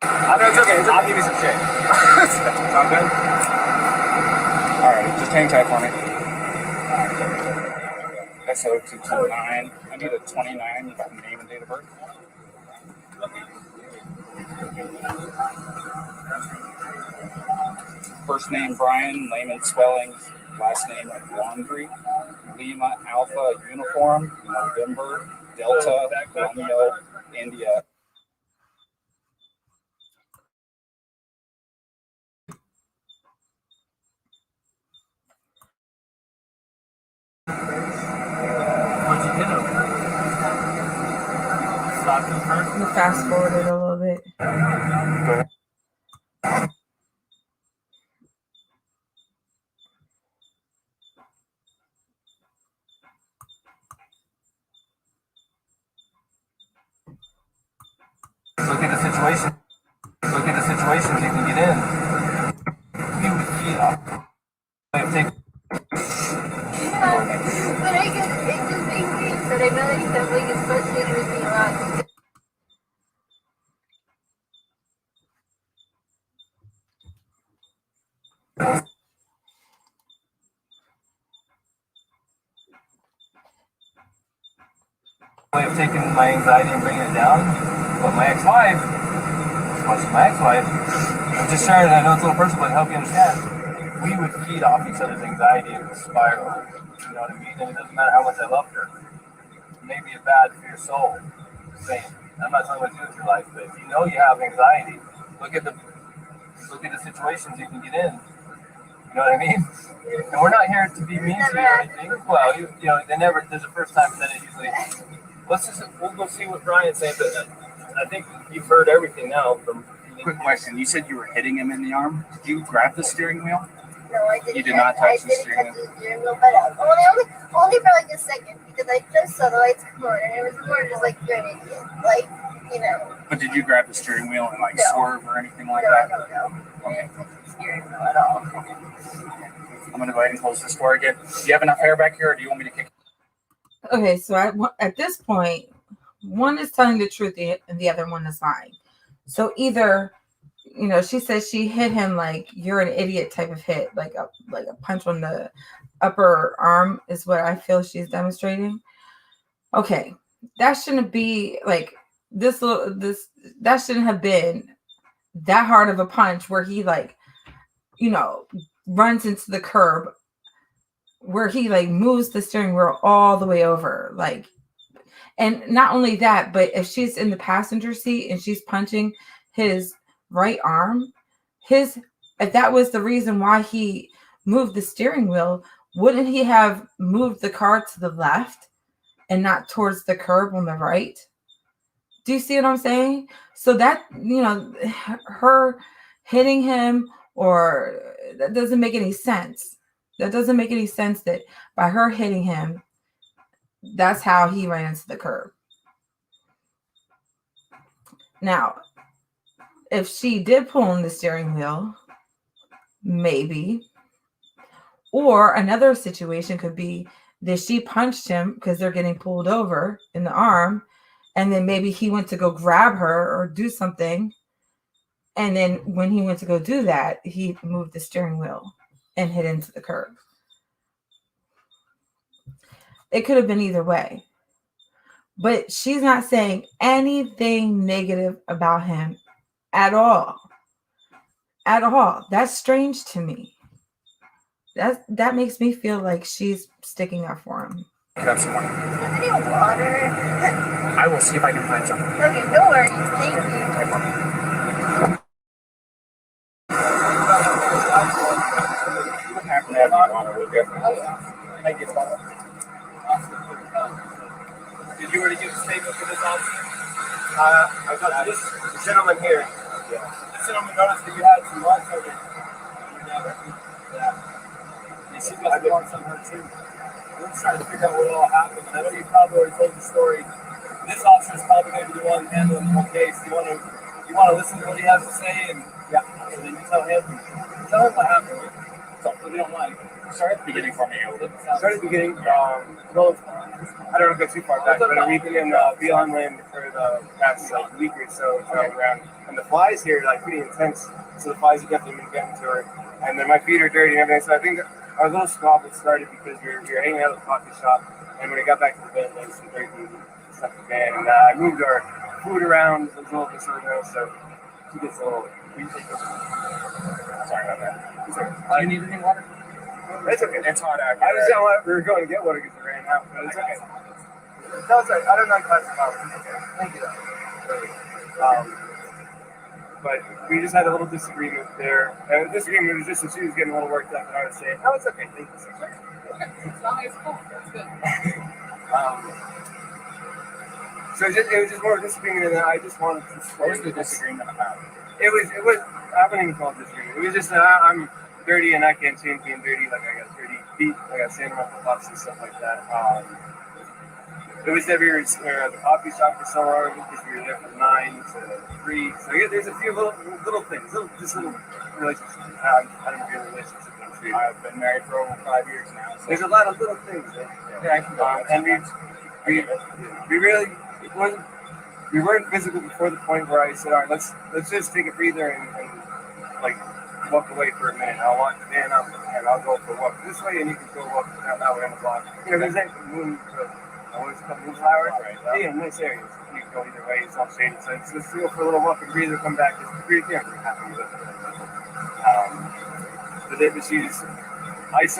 S4: It's okay. I'll give you some shit. Sound good?
S1: All right, just hang tight for me. SO229. I need a 29. You got name and date of birth? First name Brian, Layman spelling, last name Laundry. Lima Alpha Uniform, November, Delta, Romeo, India.
S4: What'd you get him? Stop him first.
S2: I'm gonna fast forward it a little bit.
S4: Go ahead. Look at the situation. Look at the situations you can get in. You would feed off.
S3: Yeah, but it just makes me that I know that he's definitely gets frustrated with me a lot.
S4: Way of taking my anxiety and bringing it down, but my ex-wife, I'm just trying, I know it's a little personal, but help you understand, we would feed off each other's anxiety and spiral, you know what I mean? And it doesn't matter how much I loved her. It may be bad for your soul, same. I'm not talking about you with your life, but if you know you have anxiety,
S5: look at the situations you can get in. You know what I mean? And we're not here to be mean to you or anything. Well, you know, there's a first time, and then it usually. We'll go see what Brian's saying, but I think you've heard everything now from.
S1: Quick question. You said you were hitting him in the arm. Did you grab the steering wheel?
S3: No, I didn't.
S1: You did not touch
S3: I
S1: the
S3: didn't
S1: steering
S3: touch the steering wheel, but only for like a second because I just saw the lights come on and it was more just like you're an idiot, like you know.
S1: But did you grab the steering wheel and like
S3: No.
S1: swerve or anything like
S3: No,
S1: that?
S3: no. I didn't touch the steering wheel at all.
S1: I'm gonna go ahead and close this door again. Do you have enough air back here, or do you want me to kick?
S2: Okay, so at this point, one is telling the truth and the other one is lying. So either, you know, she says she hit him like you're an idiot type of hit, like a punch on the upper arm is what I feel she's demonstrating. Okay, that shouldn't be like that shouldn't have been that hard of a punch where he like, you know, runs into the curb, where he like moves the steering wheel all the way over, like. And not only that, but if she's in the passenger seat and she's punching his right arm, if that was the reason why he moved the steering wheel, wouldn't he have moved the car to the left and not towards the curb on the right? Do you see what I'm saying? So that, you know, her hitting him, or that doesn't make any sense. That doesn't make any sense that by her hitting him, that's how he ran into the curb. Now, if she did pull on the steering wheel, maybe. Or another situation could be that she punched him because they're getting pulled over in the arm. And then maybe he went to go grab her or do something. And then when he went to go do that, he moved the steering wheel and hit into the curb. It could have been either way. But she's not saying anything negative about him at all. At all. That's strange to me. That makes me feel like she's sticking up for him.
S1: Grab some water.
S3: I need water.
S1: I will see if I can find some.
S3: Okay, no worries. Thank you.
S5: Thank you. Did you already give a statement for this officer? I got this gentleman here. Yeah. This gentleman noticed that you had some marks over your neck. Yeah. And she must have marks on her too. We're just trying to figure out what all happened. And I know you probably already told the story. This officer is probably going to be the one handling the whole case. You want to listen to what he has to say, and and then you tell him what happened. Something you don't like.
S1: Start at the beginning for me, Eldon.
S4: Start at the beginning. Well, I don't want to go too far back, but we've been in Beyond Land for the past week or so driving around, and the flies here are pretty intense. So the flies are definitely been getting to her, and then my feet are dirty and everything. So I think our little squabble started because we were hanging out at the coffee shop, and when we got back to the van, there was some dirt and stuff in the van, and I moved our food around a little bit, so she gets a little.
S1: Sorry about that. Do you need any water?
S4: It's okay.
S1: It's hot out here.
S4: I just don't want we were going to get water because we ran out, but it's okay. No, it's alright. I don't know class about it. Okay. Thank you. But we just had a little disagreement there. And the disagreement was just that she was getting a little worked up, and I was saying, "Oh, it's okay. Thank you, sir."
S1: It's cool. That's good.
S4: So it was just more of a disagreement, and I just wanted to.
S1: What was the disagreement about?
S4: It was. I wouldn't even call it disagreement. It was just that I'm dirty and I can't change being dirty. Like I got dirty feet, I got sand around the cuffs and stuff like that. It was that we were at the coffee shop for so long because we were there from 9 to 3. So yeah, there's a few little things, little relationships. I don't know if you're in a relationship.
S1: I've been married for over 5 years now. So.
S4: There's a lot of little things.
S1: Yeah, I can go.
S4: And we really we weren't physical before the point where I said, all right, let's just take a breather and like walk away for a minute. I'll lock the van up and I'll go for a walk this way, and you can go walk that way on the block. You know, there's that moonflower. Right. Yeah, nice areas. You can go either way. It's all shaded. So let's go for a little walk and breather. Come back. We're happy with it. But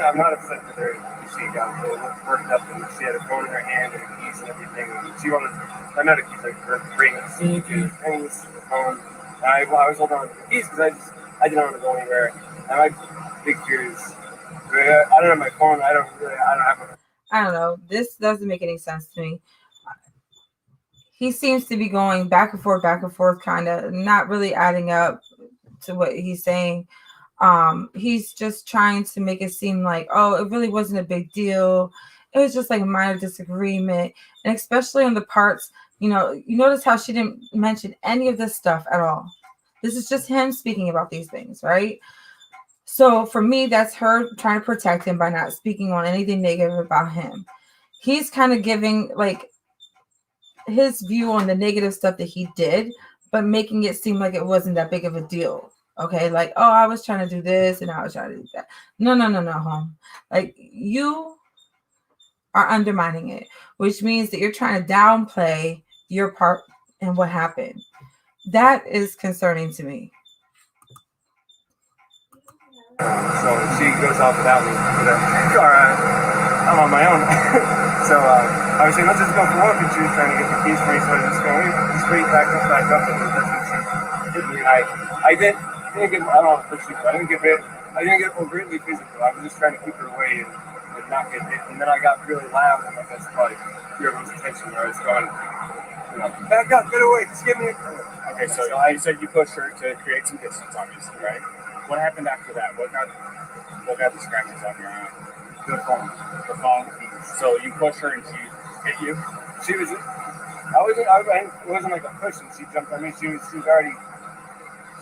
S4: I'm not upset with her. She got a little worked up and she had a phone in her hand and keys and everything. And she wanted, I'm not a keys, like her ring. And the phone. I was holding on to the keys because I didn't want to go anywhere. And my big fear is, I don't have my phone. I don't have a.
S2: I don't know. This doesn't make any sense to me. He seems to be going back and forth, kind of not really adding up to what he's saying. He's just trying to make it seem like, oh, it really wasn't a big deal. It was just like a minor disagreement. And especially on the parts, you notice how she didn't mention any of this stuff at all. This is just him speaking about these things, right? So for me, that's her trying to protect him by not speaking on anything negative about him. He's kind of giving like his view on the negative stuff that he did, but making it seem like it wasn't that big of a deal. Okay, like, oh, I was trying to do this and I was trying to do that. No, home. Like, you are undermining it, which means that you're trying to downplay your part in what happened. That is concerning to me.
S4: So she goes off without me. I'm on my own. So I was saying, let's just go for a walk, and she was trying to get the keys for me, so I was just going straight back up, and that's what she did me. I didn't get, I don't want to push you, but I didn't get overtly physical. I was just trying to keep her away and not get hit. And then I got really loud, and that's probably everyone's attention where I was going, back up, get away, just give me a clue.
S1: Okay, so you said you pushed her to create some distance, obviously, right? What happened after that? What got the scratches on your arm?
S4: The phone.
S1: The phone. So you pushed her and she hit you?
S4: She was. It wasn't like a push, and she jumped on me. She was already.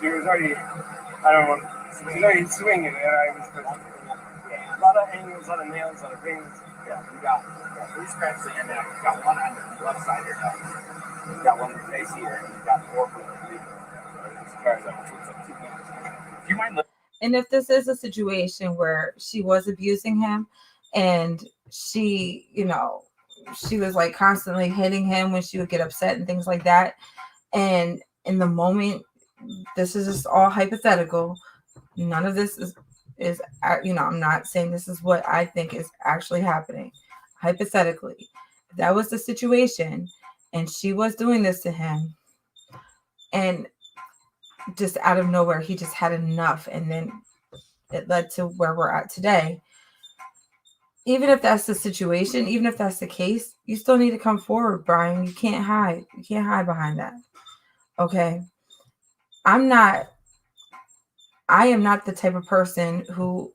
S4: I don't know. She was already swinging, and I was pushing. Yeah. A lot of angles, a lot of nails, a lot of rings.
S5: Yeah, you got 3 scratches in your neck. You got 1 on the left side of your neck. You got 1 in your face here, and you got 4 from the knee. As far as
S1: Do you mind?
S2: And if this is a situation where she was abusing him and she was like constantly hitting him when she would get upset and things like that, and in the moment, this is just all hypothetical. None of this is I'm not saying this is what I think is actually happening. Hypothetically, if that was the situation and she was doing this to him, and just out of nowhere, he just had enough, and then it led to where we're at today. Even if that's the situation, even if that's the case, you still need to come forward, Brian. You can't hide. You can't hide behind that. Okay. I am not the type of person who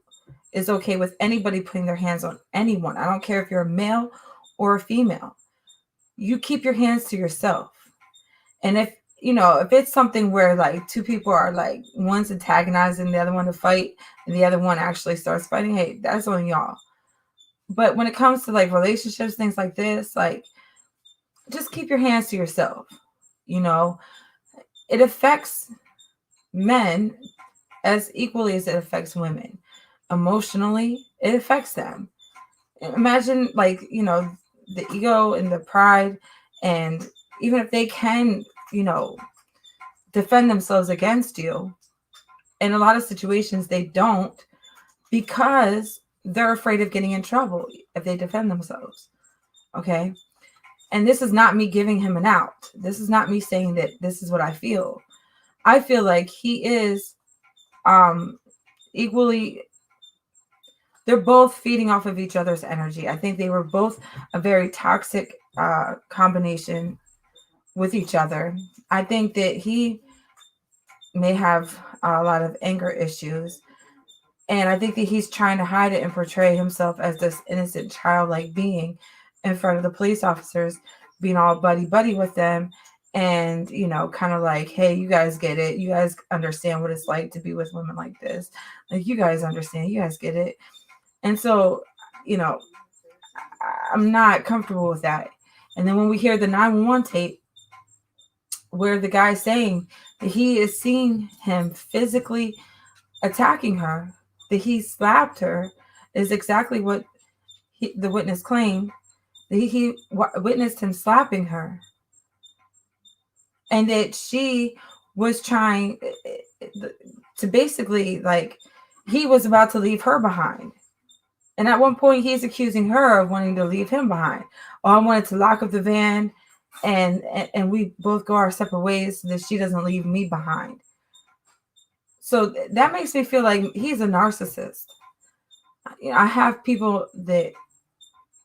S2: is okay with anybody putting their hands on anyone. I don't care if you're a male or a female. You keep your hands to yourself. And if it's something where like 2 people are like, one's antagonizing the other one to fight and the other one actually starts fighting, hey, that's on y'all. But when it comes to like relationships, things like this, like, just keep your hands to yourself. It affects men as equally as it affects women. Emotionally, it affects them. Imagine like, the ego and the pride, and even if they can, defend themselves against you, in a lot of situations they don't, because they're afraid of getting in trouble if they defend themselves. Okay. And this is not me giving him an out. This is not me saying that this is what I feel. I feel like he is equally, they're both feeding off of each other's energy. I think they were both a very toxic combination with each other. I think that he may have a lot of anger issues, and I think that he's trying to hide it and portray himself as this innocent childlike being in front of the police officers, being all buddy with them, and kind of like, hey, you guys get it, you guys understand what it's like to be with women like this, like, you guys understand, you guys get it. And so I'm not comfortable with that. And then when we hear the 911 tape where the guy's saying that he is seeing him physically attacking her, that he slapped her, is exactly what the witness claimed, that he witnessed him slapping her, and that she was trying to basically, like, he was about to leave her behind. And at one point he's accusing her of wanting to leave him behind. Oh, I wanted to lock up the van and we both go our separate ways so that she doesn't leave me behind. So that makes me feel like he's a narcissist. I have people that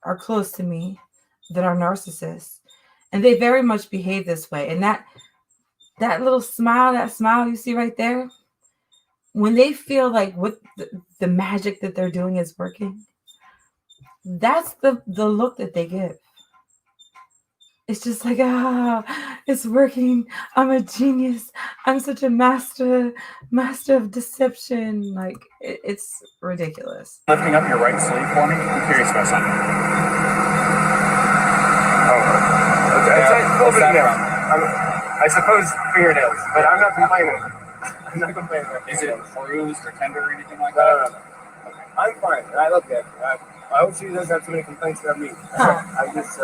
S2: are close to me that are narcissists, and they very much behave this way. And that little smile, that smile you see right there, when they feel like what the magic that they're doing is working, that's the look that they give. It's just like, it's working. I'm a genius. I'm such a master of deception. Like, it's ridiculous.
S1: Lifting up your right sleeve for me. I'm curious about something.
S5: It's a little bit of nails. I suppose fingernails, but I'm not complaining. I'm not complaining.
S1: Is it bruised or tender or anything like that?
S5: No. I'm fine. I look good. I hope she doesn't have too many complaints about me. I just.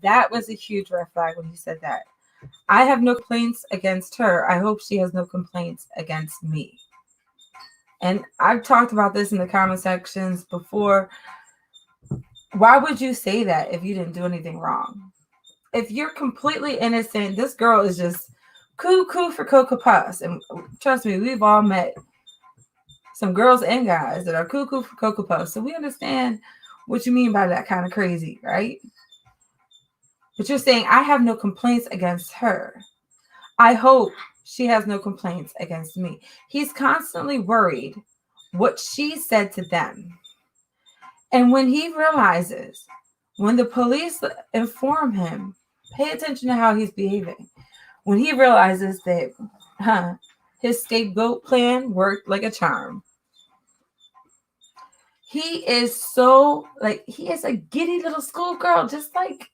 S2: That was a huge red flag when he said that. I have no complaints against her. I hope she has no complaints against me. And I've talked about this in the comment sections before. Why would you say that if you didn't do anything wrong? If you're completely innocent, this girl is just cuckoo for Cocoa Puffs. And trust me, we've all met some girls and guys that are cuckoo for Cocoa Puffs. So we understand what you mean by that kind of crazy, right? But you're saying, I have no complaints against her. I hope she has no complaints against me. He's constantly worried what she said to them. And when he realizes, when the police inform him, pay attention to how he's behaving. When he realizes that his scapegoat plan worked like a charm. He is so, he is a giddy little schoolgirl, just like,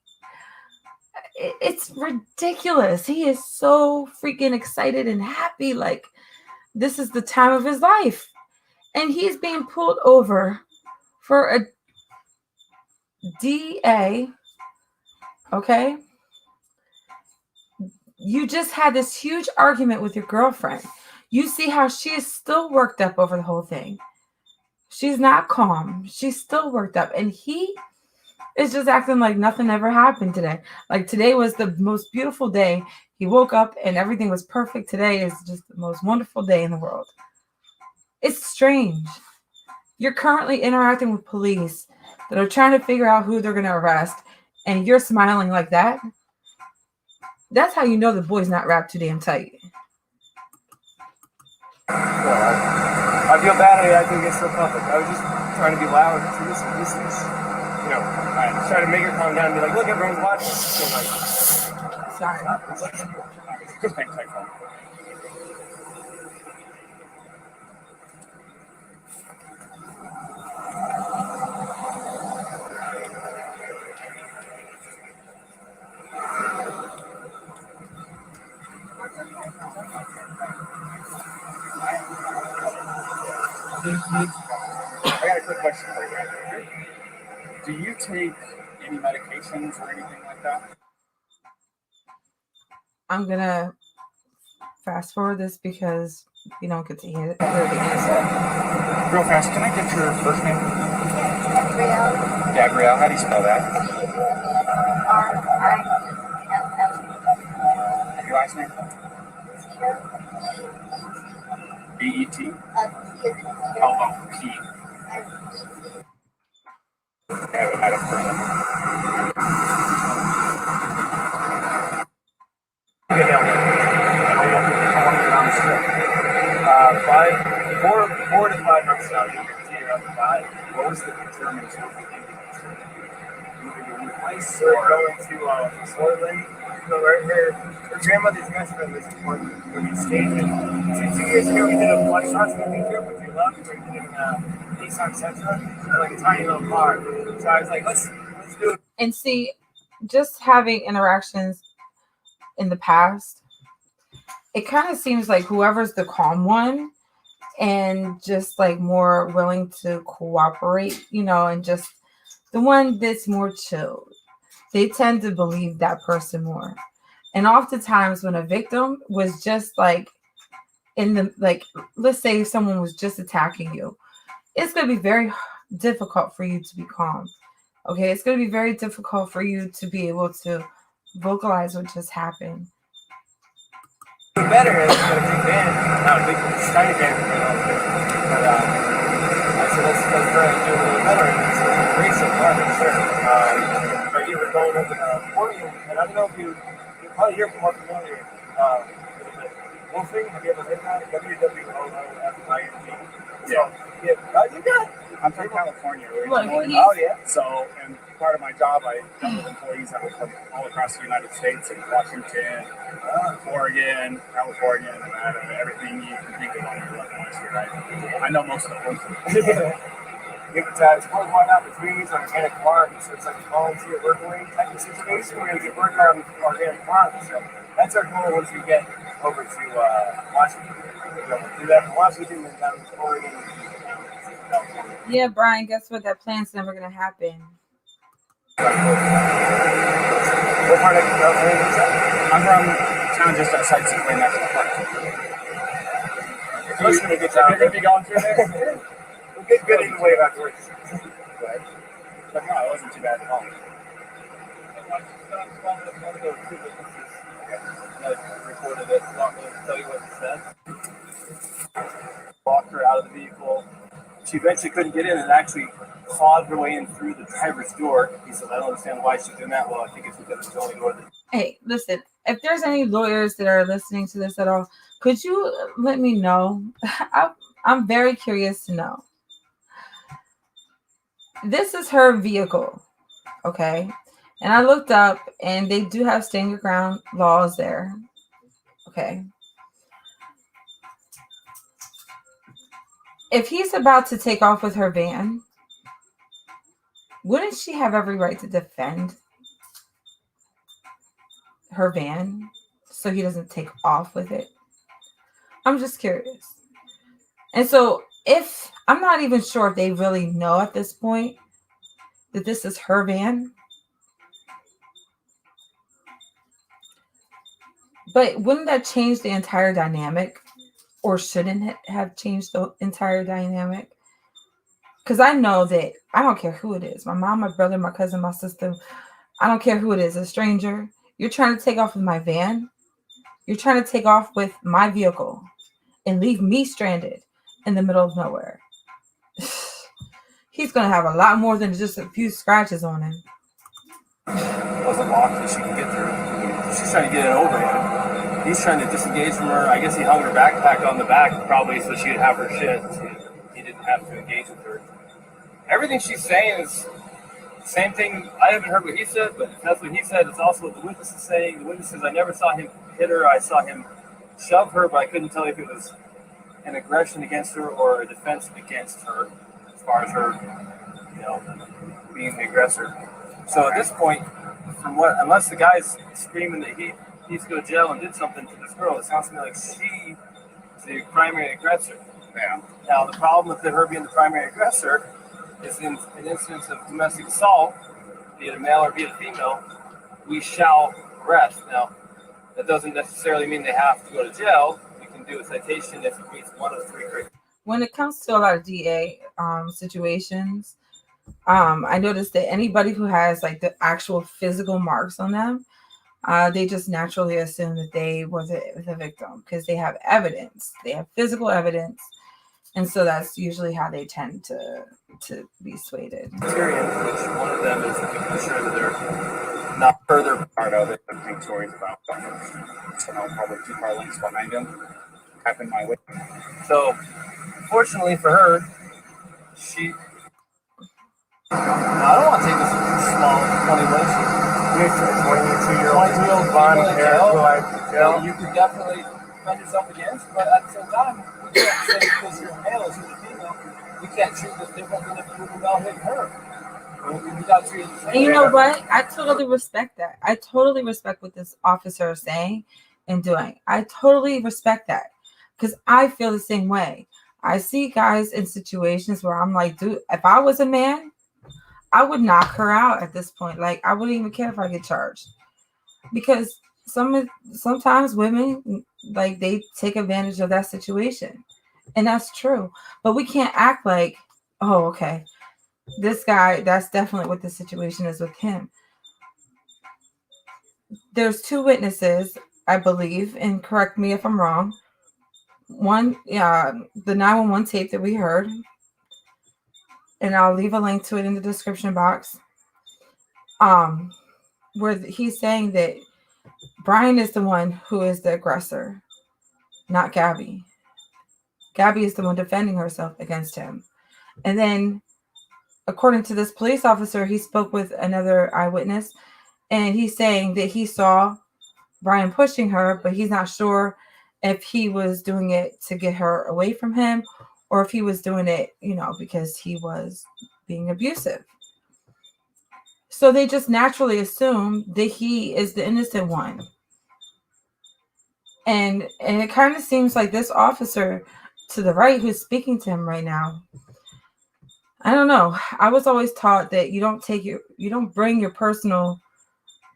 S2: it's ridiculous. He is so freaking excited and happy. Like, this is the time of his life. And he's being pulled over for a DA. Okay. You just had this huge argument with your girlfriend. You see how she is still worked up over the whole thing. She's not calm. She's still worked up. And he is just acting like nothing ever happened today. Like, today was the most beautiful day. He woke up and everything was perfect. Today is just the most wonderful day in the world. It's strange. You're currently interacting with police that are trying to figure out who they're going to arrest, and you're smiling like that. That's how you know the boy's not wrapped too damn tight.
S5: I feel bad. I think it's so public. I was just trying to be loud. So this is, I try to make her calm down and be like, look, everyone's watching. So
S2: Sorry.
S1: Good thing, take home. I got a quick question for you. Do you take any medications or anything like that?
S2: I'm going to fast forward this because you don't get to hear the answer.
S1: Real fast, can I get your first name?
S3: Gabrielle.
S1: Gabrielle, how do you spell that?
S3: R-I-L-L.
S1: Your last name? B-E-T? P. I haven't had a person. Okay, now. I want to get on the strip. 4 to 5 months now. You're up to 5. What was the determination of the moving to a new place?
S5: We're going to Portland. Her grandmother's best friend lives in Portland, where we stayed. And 2 years ago, we did a Bloodshot camping trip, which we loved. We did it in Nissan Sentra, like a tiny little car. So I was like, let's do it.
S2: And see, just having interactions in the past, it kind of seems like whoever's the calm one and just like more willing to cooperate, and just the one that's more chilled, they tend to believe that person more. And oftentimes when a victim was just like let's say someone was just attacking you, it's going to be very difficult for you to be calm. Okay. It's going to be very difficult for you to be able to vocalize what just happened.
S5: Better is a big band, not a big tiny band, but I said let's try and do a little better, and it's a great so far, sure. But you were going over the accordion, and I don't know if you'll probably hear more familiar. Wolfing, have you ever heard that? WWOOFING.
S1: Yeah.
S5: You got.
S1: I'm from California
S2: Look,
S1: originally.
S5: Oh yeah.
S1: So, and part of my job, I dealt with employees that were from all across the United States, in Washington, Oregon, California, Nevada, everything you can think of on your left oyster, right? I know most of them.
S5: It's worldwide opportunities on organic farms, so it's like a volunteer working type of situation where you can work on organic farms. So that's our goal once we get over to Washington. We'll do that from Washington and down to Oregon.
S2: Yeah, Brian, guess what? That plan's never going to happen.
S5: What part of California is that?
S1: I'm from a town just outside Sequoia National Park.
S5: You're going
S1: to be going through there?
S5: We'll get good either way afterwards.
S1: But no, it wasn't too bad at all.
S5: Recorded it, not going to tell you what he said. Walked her out of the vehicle. She eventually couldn't get in and actually clawed her way in through the driver's door. He said, I don't understand why she's doing that. Well, I think it's because it's the only door that.
S2: Hey, listen, if there's any lawyers that are listening to this at all, could you let me know? I'm very curious to know. This is her vehicle, okay? And I looked up, and they do have stand your ground laws there, okay? If he's about to take off with her van, wouldn't she have every right to defend her van so he doesn't take off with it? I'm just curious. And so if I'm not even sure if they really know at this point that this is her van, but wouldn't that change the entire dynamic, or shouldn't it have changed the entire dynamic? Because I know that I don't care who it is, my mom, my brother, my cousin, my sister, I don't care who it is, a stranger. You're trying to take off with my van. You're trying to take off with my vehicle and leave me stranded in the middle of nowhere. He's going to have a lot more than just a few scratches on him.
S5: It wasn't locked that she could get through. She's trying to get it over him. He's trying to disengage from her. I guess he hung her backpack on the back probably so she'd have her shit. He didn't have to engage with her. Everything she's saying is the same thing. I haven't heard what he said, but if that's what he said, it's also what the witness is saying. The witness says, I never saw him hit her. I saw him shove her, but I couldn't tell if it was an aggression against her or a defense against her, as far as her, being the aggressor. So at this point, unless the guy's screaming that he needs to go to jail and did something to this girl, it sounds to me like she is the primary aggressor.
S1: Yeah.
S5: Now, the problem with her being the primary aggressor is in an instance of domestic assault, be it a male or be it a female, we shall arrest. Now, that doesn't necessarily mean they have to go to jail. We can do a citation if it meets one of the three criteria.
S2: When it comes to a lot of DA situations, I noticed that anybody who has like the actual physical marks on them, they just naturally assume that they were the victim because they have evidence. They have physical evidence. And so that's usually how they tend to be swayed.
S5: Criterion, which one of them is making sure that they're not further
S1: Part of it, I think stories about probably 2 car lengths behind him, tapping my way.
S5: So, fortunately for her, I don't want to take this small 22-year-old blonde hair who you could definitely defend yourself against, but at the same time, we can't say because you're male or she's a female, we can't treat this different than if you were male hitting her. We got to treat it the same.
S2: And you know what? I totally respect that. I totally respect what this officer is saying and doing. I totally respect that because I feel the same way. I see guys in situations where I'm like, dude, if I was a man, I would knock her out at this point. Like, I wouldn't even care if I get charged. Because sometimes women, like, they take advantage of that situation. And that's true. But we can't act like, oh, okay, this guy, that's definitely what the situation is with him. there's two witnesses, I believe, and correct me if I'm wrong. One, the 911 tape that we heard, and I'll leave a link to it in the description box. Where he's saying that Brian is the one who is the aggressor, not Gabby. Gabby is the one defending herself against him. And then, according to this police officer, he spoke with another eyewitness, and he's saying that he saw Brian pushing her, but he's not sure if he was doing it to get her away from him or if he was doing it, because he was being abusive. So they just naturally assume that he is the innocent one. And it kind of seems like this officer to the right who's speaking to him right now, I don't know. I was always taught that you don't bring your personal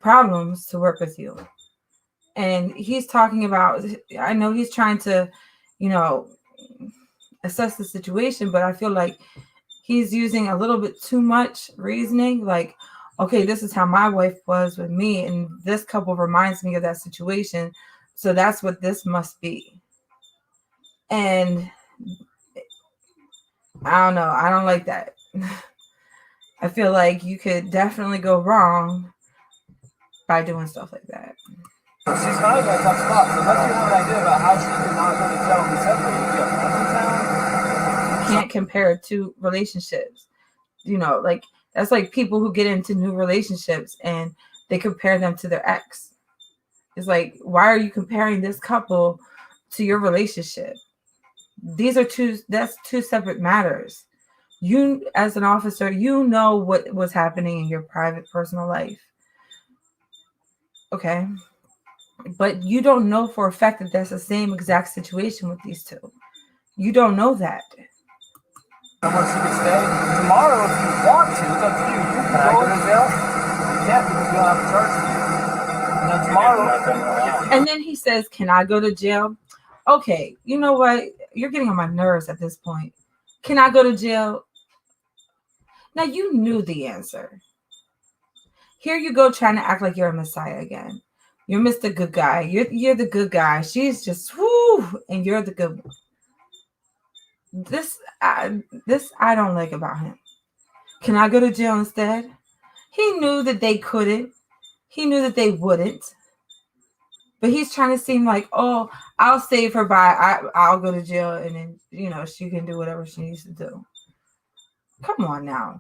S2: problems to work with you. And he's talking about, I know he's trying to, assess the situation, but I feel like he's using a little bit too much reasoning. Like, okay, this is how my wife was with me, and this couple reminds me of that situation. So that's what this must be. And I don't know. I don't like that. I feel like you could definitely go wrong by doing stuff like that.
S5: She's kind of in a tough spot. So let's have an idea about how she could not go to jail and be separated. You have friends in town?
S2: You can't compare it to relationships. Like that's like people who get into new relationships and they compare them to their ex. It's like, why are you comparing this couple to your relationship? That's two separate matters. You, as an officer, what was happening in your private personal life. Okay. But you don't know for a fact that that's the same exact situation with these two. You don't know that.
S5: Somewhere she could stay. Tomorrow, if you want to, it's up to you. You can go to jail. You can't because you don't have a charge for you. And then tomorrow.
S2: And then he says, "Can I go to jail?" Okay, you know what? You're getting on my nerves at this point. Can I go to jail? Now you knew the answer. Here you go trying to act like you're a messiah again. You're Mr. Good Guy. You're the good guy. She's just and you're the good one. This I don't like about him. Can I go to jail instead? He knew that they couldn't. He knew that they wouldn't. But he's trying to seem like, oh, I'll save her I'll go to jail and then, she can do whatever she needs to do. Come on now.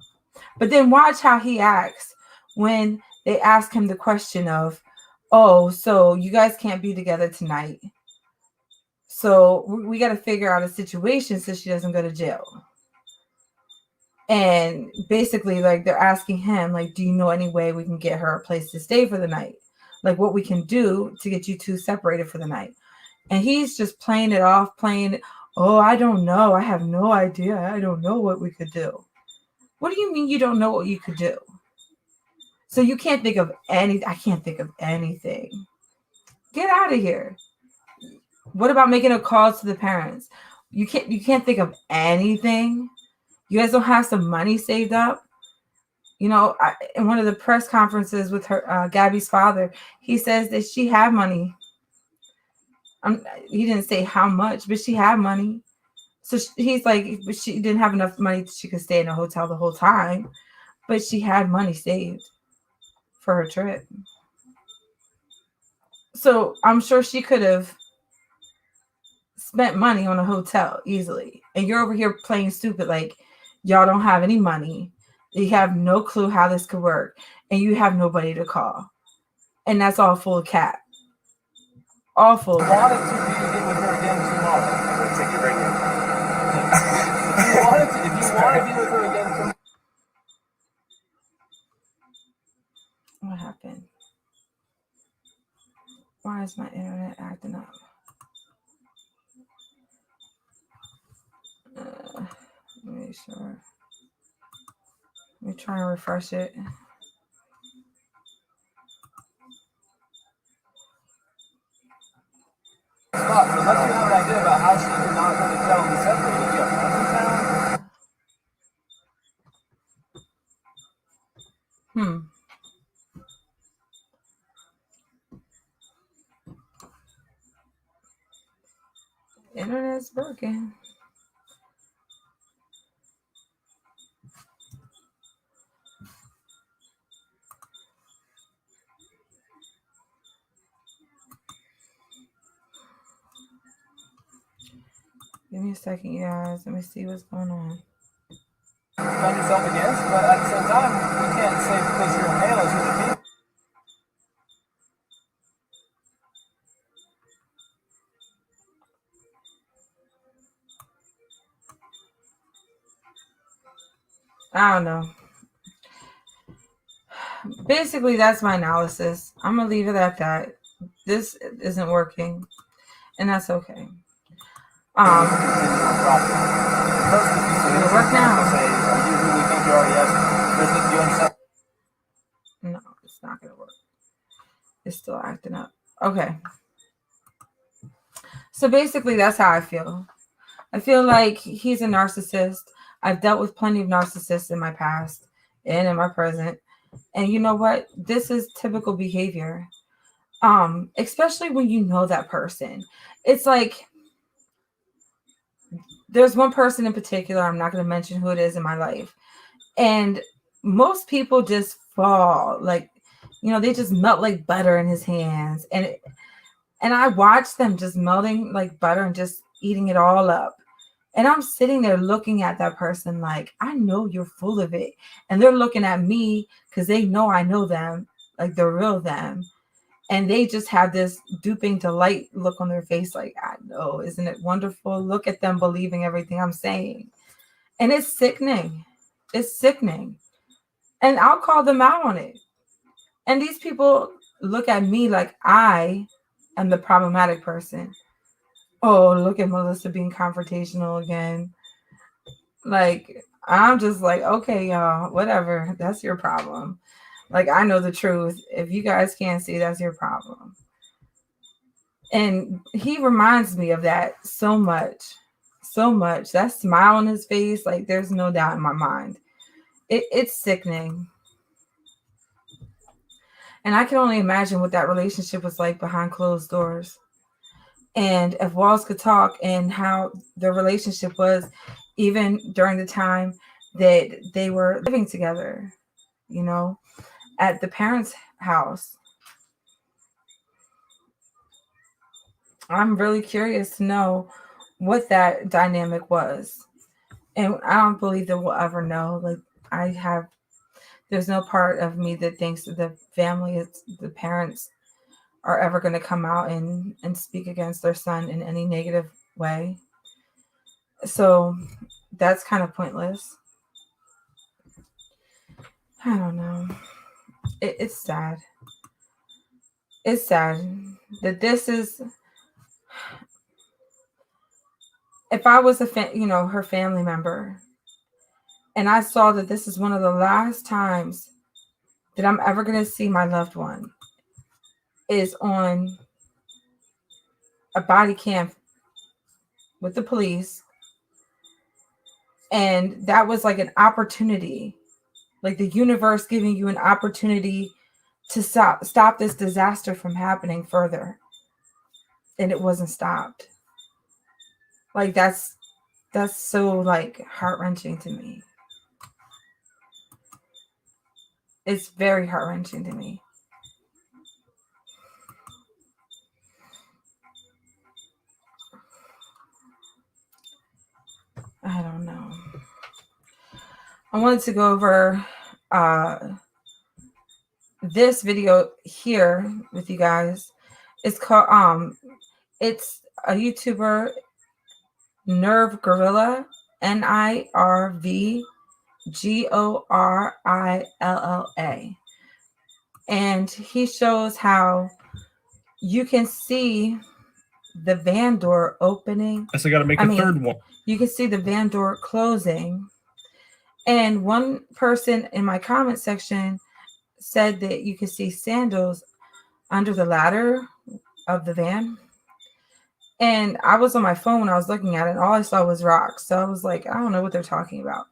S2: But then watch how he acts when they ask him the question of, oh, so you guys can't be together tonight. So we got to figure out a situation so she doesn't go to jail. And basically, like, they're asking him, like, do you know any way we can get her a place to stay for the night? Like, what we can do to get you two separated for the night. And he's just playing it off, oh, I don't know. I have no idea. I don't know what we could do. What do you mean you don't know what you could do? So you can't think of I can't think of anything. Get out of here. What about making a call to the parents? You can't think of anything. You guys don't have some money saved up. In one of the press conferences with her, Gabby's father, he says that she had money. He didn't say how much, but she had money. So he's like, but she didn't have enough money she could stay in a hotel the whole time, but she had money saved for her trip. So I'm sure she could have spent money on a hotel easily. And you're over here playing stupid like y'all don't have any money. You have no clue how this could work. And you have nobody to call. And that's all full of cap. All full of
S5: Wanted to be with her again tomorrow. I'm going to take it right now. If you want to be with her again tomorrow.
S2: What happened? Why is my internet acting up? Make sure. Let me try and refresh it.
S5: Spot. So let's have an idea about how she could not go to jail and be separated. You have friends in town?
S2: internet's working. Give me a second, you guys. Let me see what's going on.
S5: Defend yourself against, but at the same time, you can't say because you're a male as you're the female.
S2: I don't know. Basically, that's my analysis. I'm gonna leave it at that. This isn't working, and that's okay. It'll work now. No, it's not gonna work. It's still acting up. Okay. So basically, that's how I feel. I feel like he's a narcissist. I've dealt with plenty of narcissists in my past and in my present. And you know what? This is typical behavior. Especially when you know that person. It's like there's one person in particular, I'm not going to mention who it is in my life. And most people just fall, like, you know, they just melt like butter in his hands. And I watch them just melting like butter and just eating it all up. And I'm sitting there looking at that person like, I know you're full of it. And they're looking at me because they know I know them, like the real them. And they just have this duping delight look on their face like, I know, isn't it wonderful? Look at them believing everything I'm saying. And it's sickening. It's sickening. And I'll call them out on it. And these people look at me like I am the problematic person. Oh, look at Melissa being confrontational again. Like, I'm just like, okay, y'all, whatever. That's your problem. Like, I know the truth. If you guys can't see, that's your problem. And he reminds me of that so much. So much. That smile on his face, like, there's no doubt in my mind. It's sickening. And I can only imagine what that relationship was like behind closed doors. And if walls could talk, and how the relationship was even during the time that they were living together, you know, at the parents' house. I'm really curious to know what that dynamic was. And I don't believe that we'll ever know. Like, there's no part of me that thinks that the family, the parents are ever going to come out and speak against their son in any negative way. So that's kind of pointless. I don't know. It's sad. It's sad that this is, if I was her family member, and I saw that this is one of the last times that I'm ever going to see my loved one is on a body cam with the police. And that was like an opportunity, like the universe giving you an opportunity to stop this disaster from happening further. And it wasn't stopped. Like, that's so like heart-wrenching to me. It's very heart-wrenching to me. I don't know. I wanted to go over this video here with you guys. It's called it's a YouTuber, nirvgorilla, nirvgorilla, and he shows how you can see the van door opening.
S5: So I got to make a third one.
S2: You can see the van door closing. And one person in my comment section said that you could see sandals under the ladder of the van. And I was on my phone when I was looking at it, and all I saw was rocks. So I was like, I don't know what they're talking about.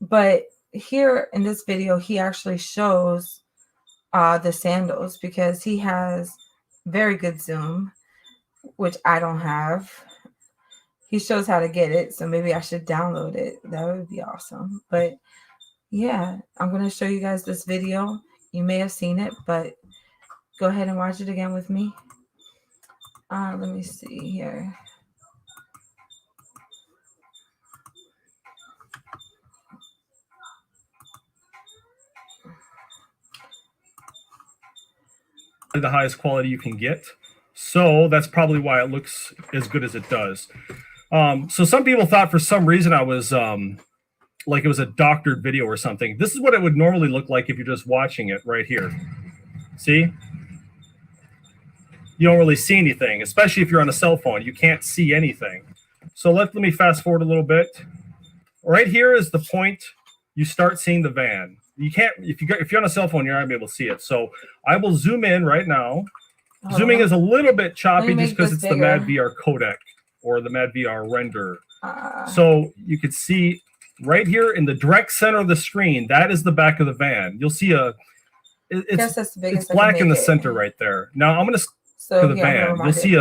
S2: But here in this video, he actually shows the sandals because he has very good zoom, which I don't have. he shows how to get it, so maybe I should download it. That would be awesome. But yeah, I'm going to show you guys this video. You may have seen it, but go ahead and watch it again with me. Let me see here.
S6: The highest quality you can get. So that's probably why it looks as good as it does. So some people thought for some reason I was like it was a doctored video or something. This is what it would normally look like if you're just watching it right here. See? You don't really see anything, especially if you're on a cell phone. You can't see anything. So let me fast forward a little bit. Right here is the point you start seeing the van. You can't, if you're on a cell phone, you're not gonna be able to see it. So I will zoom in right now. Zooming is a little bit choppy just because it's the Mad VR codec or the Mad VR render. So you can see right here in the direct center of the screen, that is the back of the van. You'll see it's black in the center right there. Now I'm gonna to the van. You'll see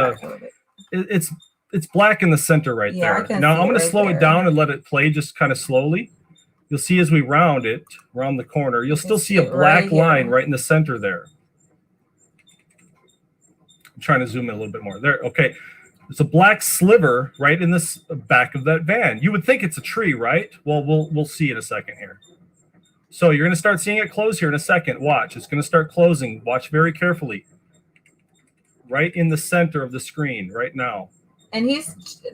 S6: it's black in the center right there. Now I'm gonna slow it down and let it play just kind of slowly. You'll see as we round the corner, you'll still see a black line right in the center there. I'm trying to zoom in a little bit more. There, okay. There's a black sliver right in this back of that van. You would think it's a tree, right? Well, we'll see in a second here. So you're going to start seeing it close here in a second. Watch. It's going to start closing. Watch very carefully. Right in the center of the screen right now.
S2: And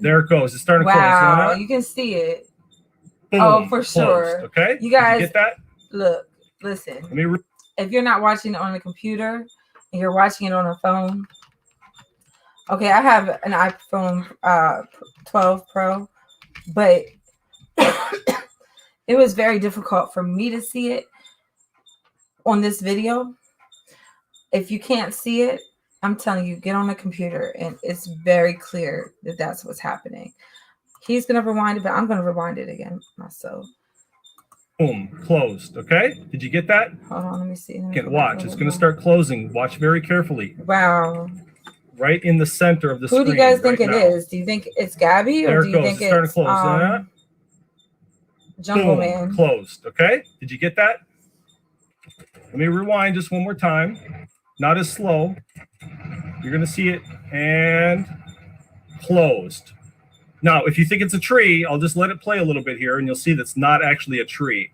S6: there it goes. It's starting to close.
S2: Wow, you can see it. Boom, oh, for sure.
S6: Closed, okay.
S2: You guys
S6: get that?
S2: Look, listen. If you're not watching it on a computer and you're watching it on a phone. Okay, I have an iPhone 12 Pro, but it was very difficult for me to see it on this video. If you can't see it, I'm telling you, get on a computer and it's very clear that that's what's happening. He's going to rewind it, but I'm going to rewind it again myself.
S6: Boom, closed. Okay, did you get that?
S2: Hold on, let me see.
S6: Again, watch. It's going to start closing. Watch very carefully.
S2: Wow.
S6: Right in the center of the screen.
S2: Who do you guys think it is? Do you think it's Gabby or do you think it's
S6: starting to close?
S2: Jungle Man?
S6: Closed. Okay, did you get that? Let me rewind just one more time. Not as slow. You're going to see it and closed. Now, if you think it's a tree, I'll just let it play a little bit here, and you'll see that's not actually a tree.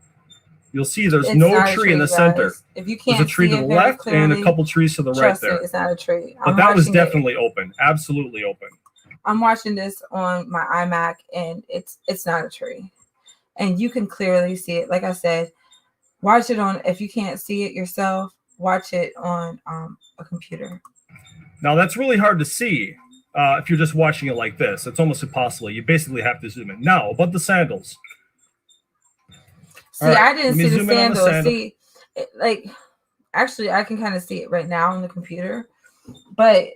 S6: You'll see there's no tree in the center.
S2: If you can't
S6: there's a tree to the left
S2: clearly,
S6: and a couple trees to the right there.
S2: It's not a tree.
S6: But that was definitely open. Absolutely open.
S2: I'm watching this on my iMac, and it's not a tree. And you can clearly see it. Like I said, watch it on, if you can't see it yourself, watch it on a computer.
S6: Now, that's really hard to see. If you're just watching it like this, it's almost impossible. You basically have to zoom in. Now, about the sandals.
S2: See, right, I didn't see the sandals. See, actually, I can kind of see it right now on the computer. But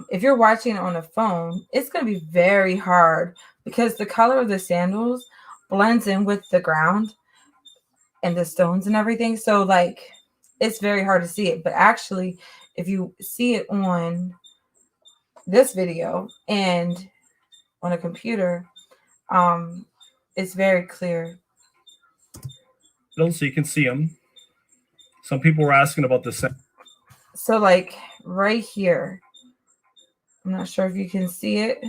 S2: if you're watching it on a phone, it's going to be very hard because the color of the sandals blends in with the ground and the stones and everything. So, it's very hard to see it. But actually, if you see it on this video and on a computer, it's very clear.
S6: So you can see them. Some people were asking about this.
S2: So right here, I'm not sure if you can see it,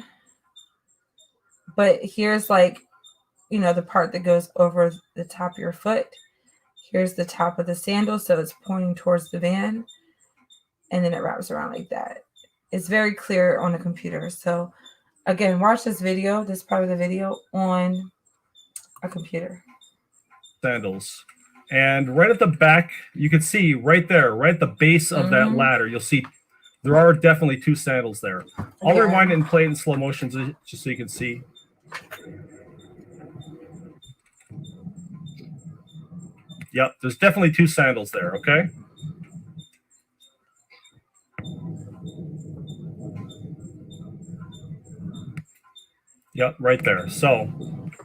S2: but here's the part that goes over the top of your foot. Here's the top of the sandal, so it's pointing towards the van, and then it wraps around like that. It's very clear on the computer. So again, watch this part of the video on a computer.
S6: Sandals. And right at the back, you can see right there, right at the base of that ladder, you'll see there are definitely two sandals there. I'll rewind it and play it in slow motion just so you can see. Yep, there's definitely two sandals there, okay? Yep, right there. So,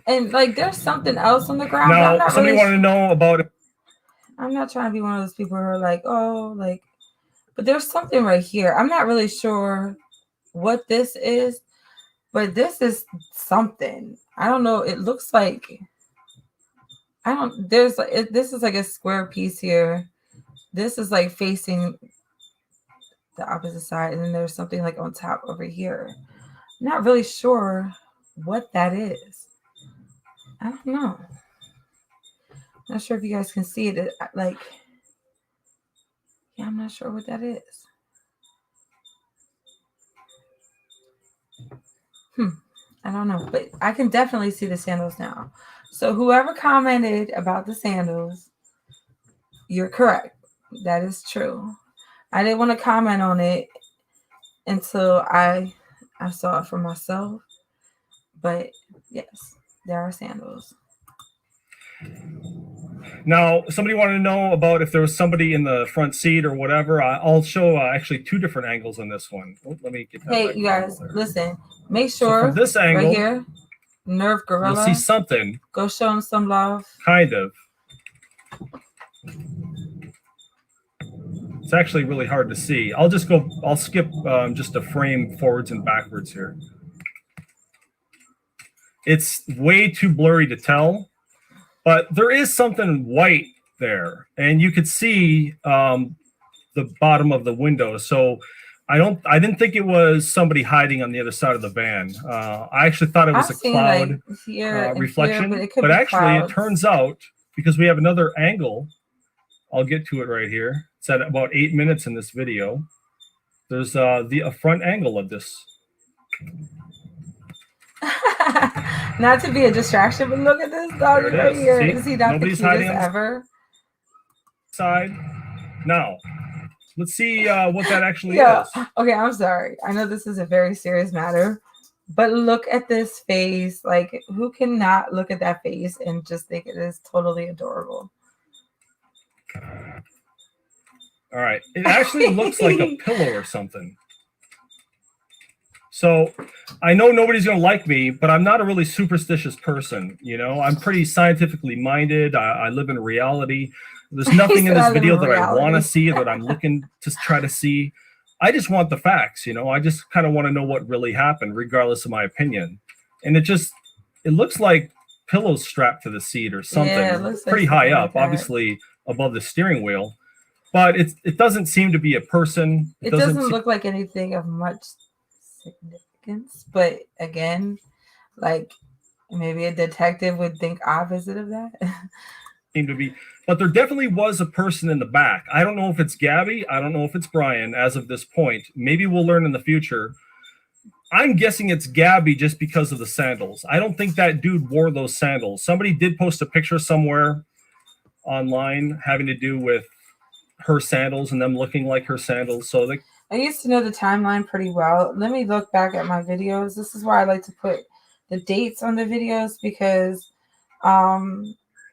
S2: and there's something else on the ground.
S6: Now, somebody wanted to know about it.
S2: I'm not trying to be one of those people who are but there's something right here. I'm not really sure what this is, But this is something. I don't know. It looks like this is like a square piece here. This is like facing the opposite side, and then there's something like on top over here. Not really sure what that is. I don't know. Not sure if you guys can see it. Like, yeah, I'm not sure what that is. I don't know, but I can definitely see the sandals now. So whoever commented about the sandals, you're correct. That is true. I didn't want to comment on it until I saw it for myself. But yes, there are sandals.
S6: Now, somebody wanted to know about if there was somebody in the front seat or whatever. I'll show actually two different angles on this one. Oh, let me get that.
S2: Hey, you guys, listen. Make
S6: So
S2: sure
S6: from this angle,
S2: right here, Nerve Gorilla.
S6: you'll see something.
S2: Go show them some love.
S6: Kind of. It's actually really hard to see. I'll skip just a frame forwards and backwards here. It's way too blurry to tell, but there is something white there, and you could see the bottom of the window. So I didn't think it was somebody hiding on the other side of the van. I actually thought it was a cloud reflection, but actually it turns out, because we have another angle, I'll get to it right here. It's at about 8 minutes in this video. There's a front angle of this.
S2: Not to be a distraction, but look at this dog right here. Is he not the cutest ever?
S6: Side. Now, let's see what that actually is.
S2: Okay, I'm sorry. I know this is a very serious matter, but look at this face. Like, who cannot look at that face and just think it is totally adorable?
S6: All right. It actually looks like a pillow or something. So I know nobody's going to like me, but I'm not a really superstitious person. You know, I'm pretty scientifically minded. I live in reality. There's nothing in this video that I want to see, that I'm looking to try to see. I just want the facts, you know. I just kind of want to know what really happened, regardless of my opinion. And it looks like pillows strapped to the seat or something. Yeah, it looks pretty high up, obviously above the steering wheel. But it doesn't seem to be a person.
S2: It doesn't look like anything of much significance. But again, like maybe a detective would think opposite of that.
S6: Seem to be, but there definitely was a person in the back. I don't know if it's Gabby. I don't know if it's Brian as of this point. Maybe we'll learn in the future. I'm guessing it's Gabby just because of the sandals. I don't think that dude wore those sandals. Somebody did post a picture somewhere online having to do with her sandals and them looking like her sandals. So
S2: I used to know the timeline pretty well. Let me look back at my videos. This is why I like to put the dates on the videos, because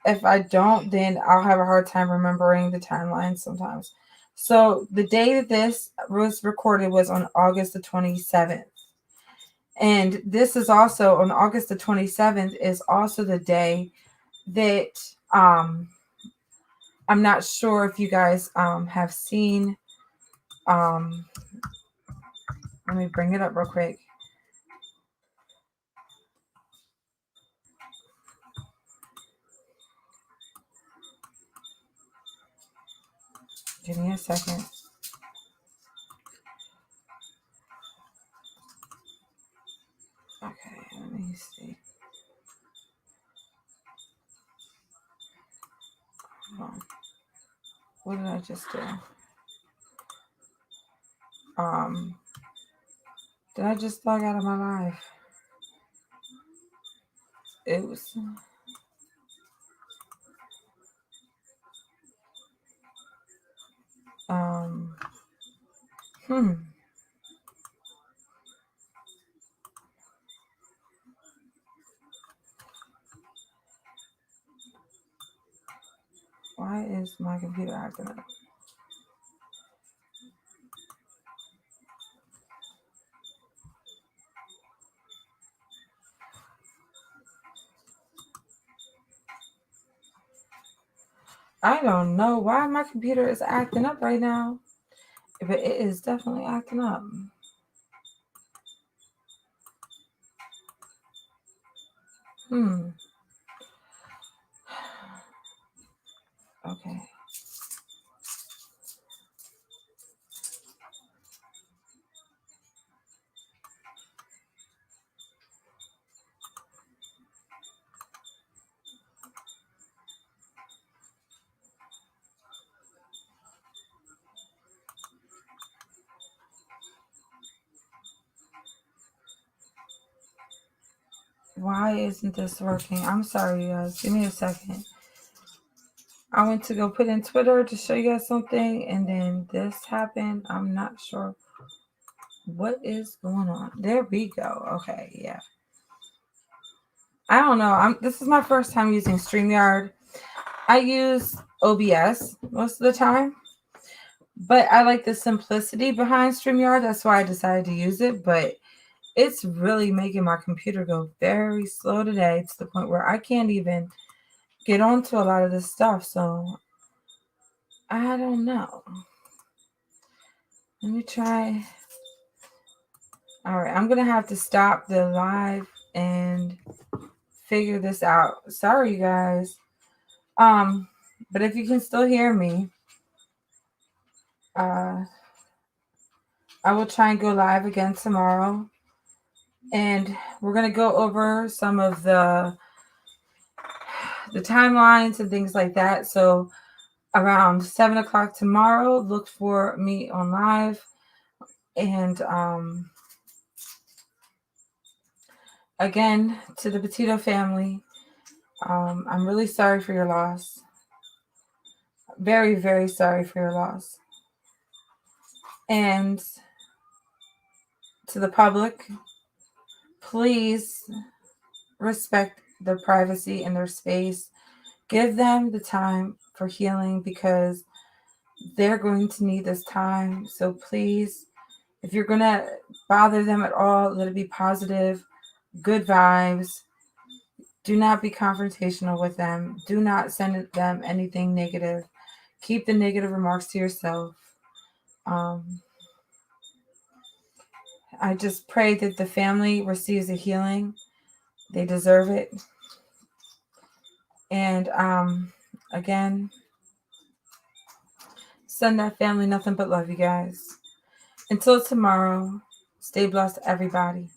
S2: if I don't, then I'll have a hard time remembering the timeline sometimes. So the day that this was recorded was on August the 27th. And this is also on August the 27th is also the day that I'm not sure if you guys have seen. Let me bring it up real quick. Give me a second. Okay, let me see. Hold on. What did I just do? Did I just log out of my live? It was. Why is my computer acting up? I don't know why my computer is acting up right now, but it is definitely acting up. Okay. Why isn't this working? I'm sorry, you guys. Give me a second. I went to go put in Twitter to show you guys something, and then this happened. I'm not sure what is going on. There we go. Okay, yeah. I don't know. This is my first time using StreamYard. I use OBS most of the time, but I like the simplicity behind StreamYard. That's why I decided to use it, but it's really making my computer go very slow today to the point where I can't even get onto a lot of this stuff. So I don't know. Let me try. All right, I'm going to have to stop the live and figure this out. Sorry, you guys. But if you can still hear me, I will try and go live again tomorrow. And we're going to go over some of the timelines and things like that. So around 7 o'clock tomorrow, look for me on live. And again, to the Petito family, I'm really sorry for your loss. Very, very sorry for your loss. And to the public, please respect their privacy and their space. Give them the time for healing because they're going to need this time. So please, if you're going to bother them at all, let it be positive, good vibes. Do not be confrontational with them. Do not send them anything negative. Keep the negative remarks to yourself. I just pray that the family receives a healing. They deserve it. And again, send that family nothing but love, you guys. Until tomorrow, stay blessed, everybody.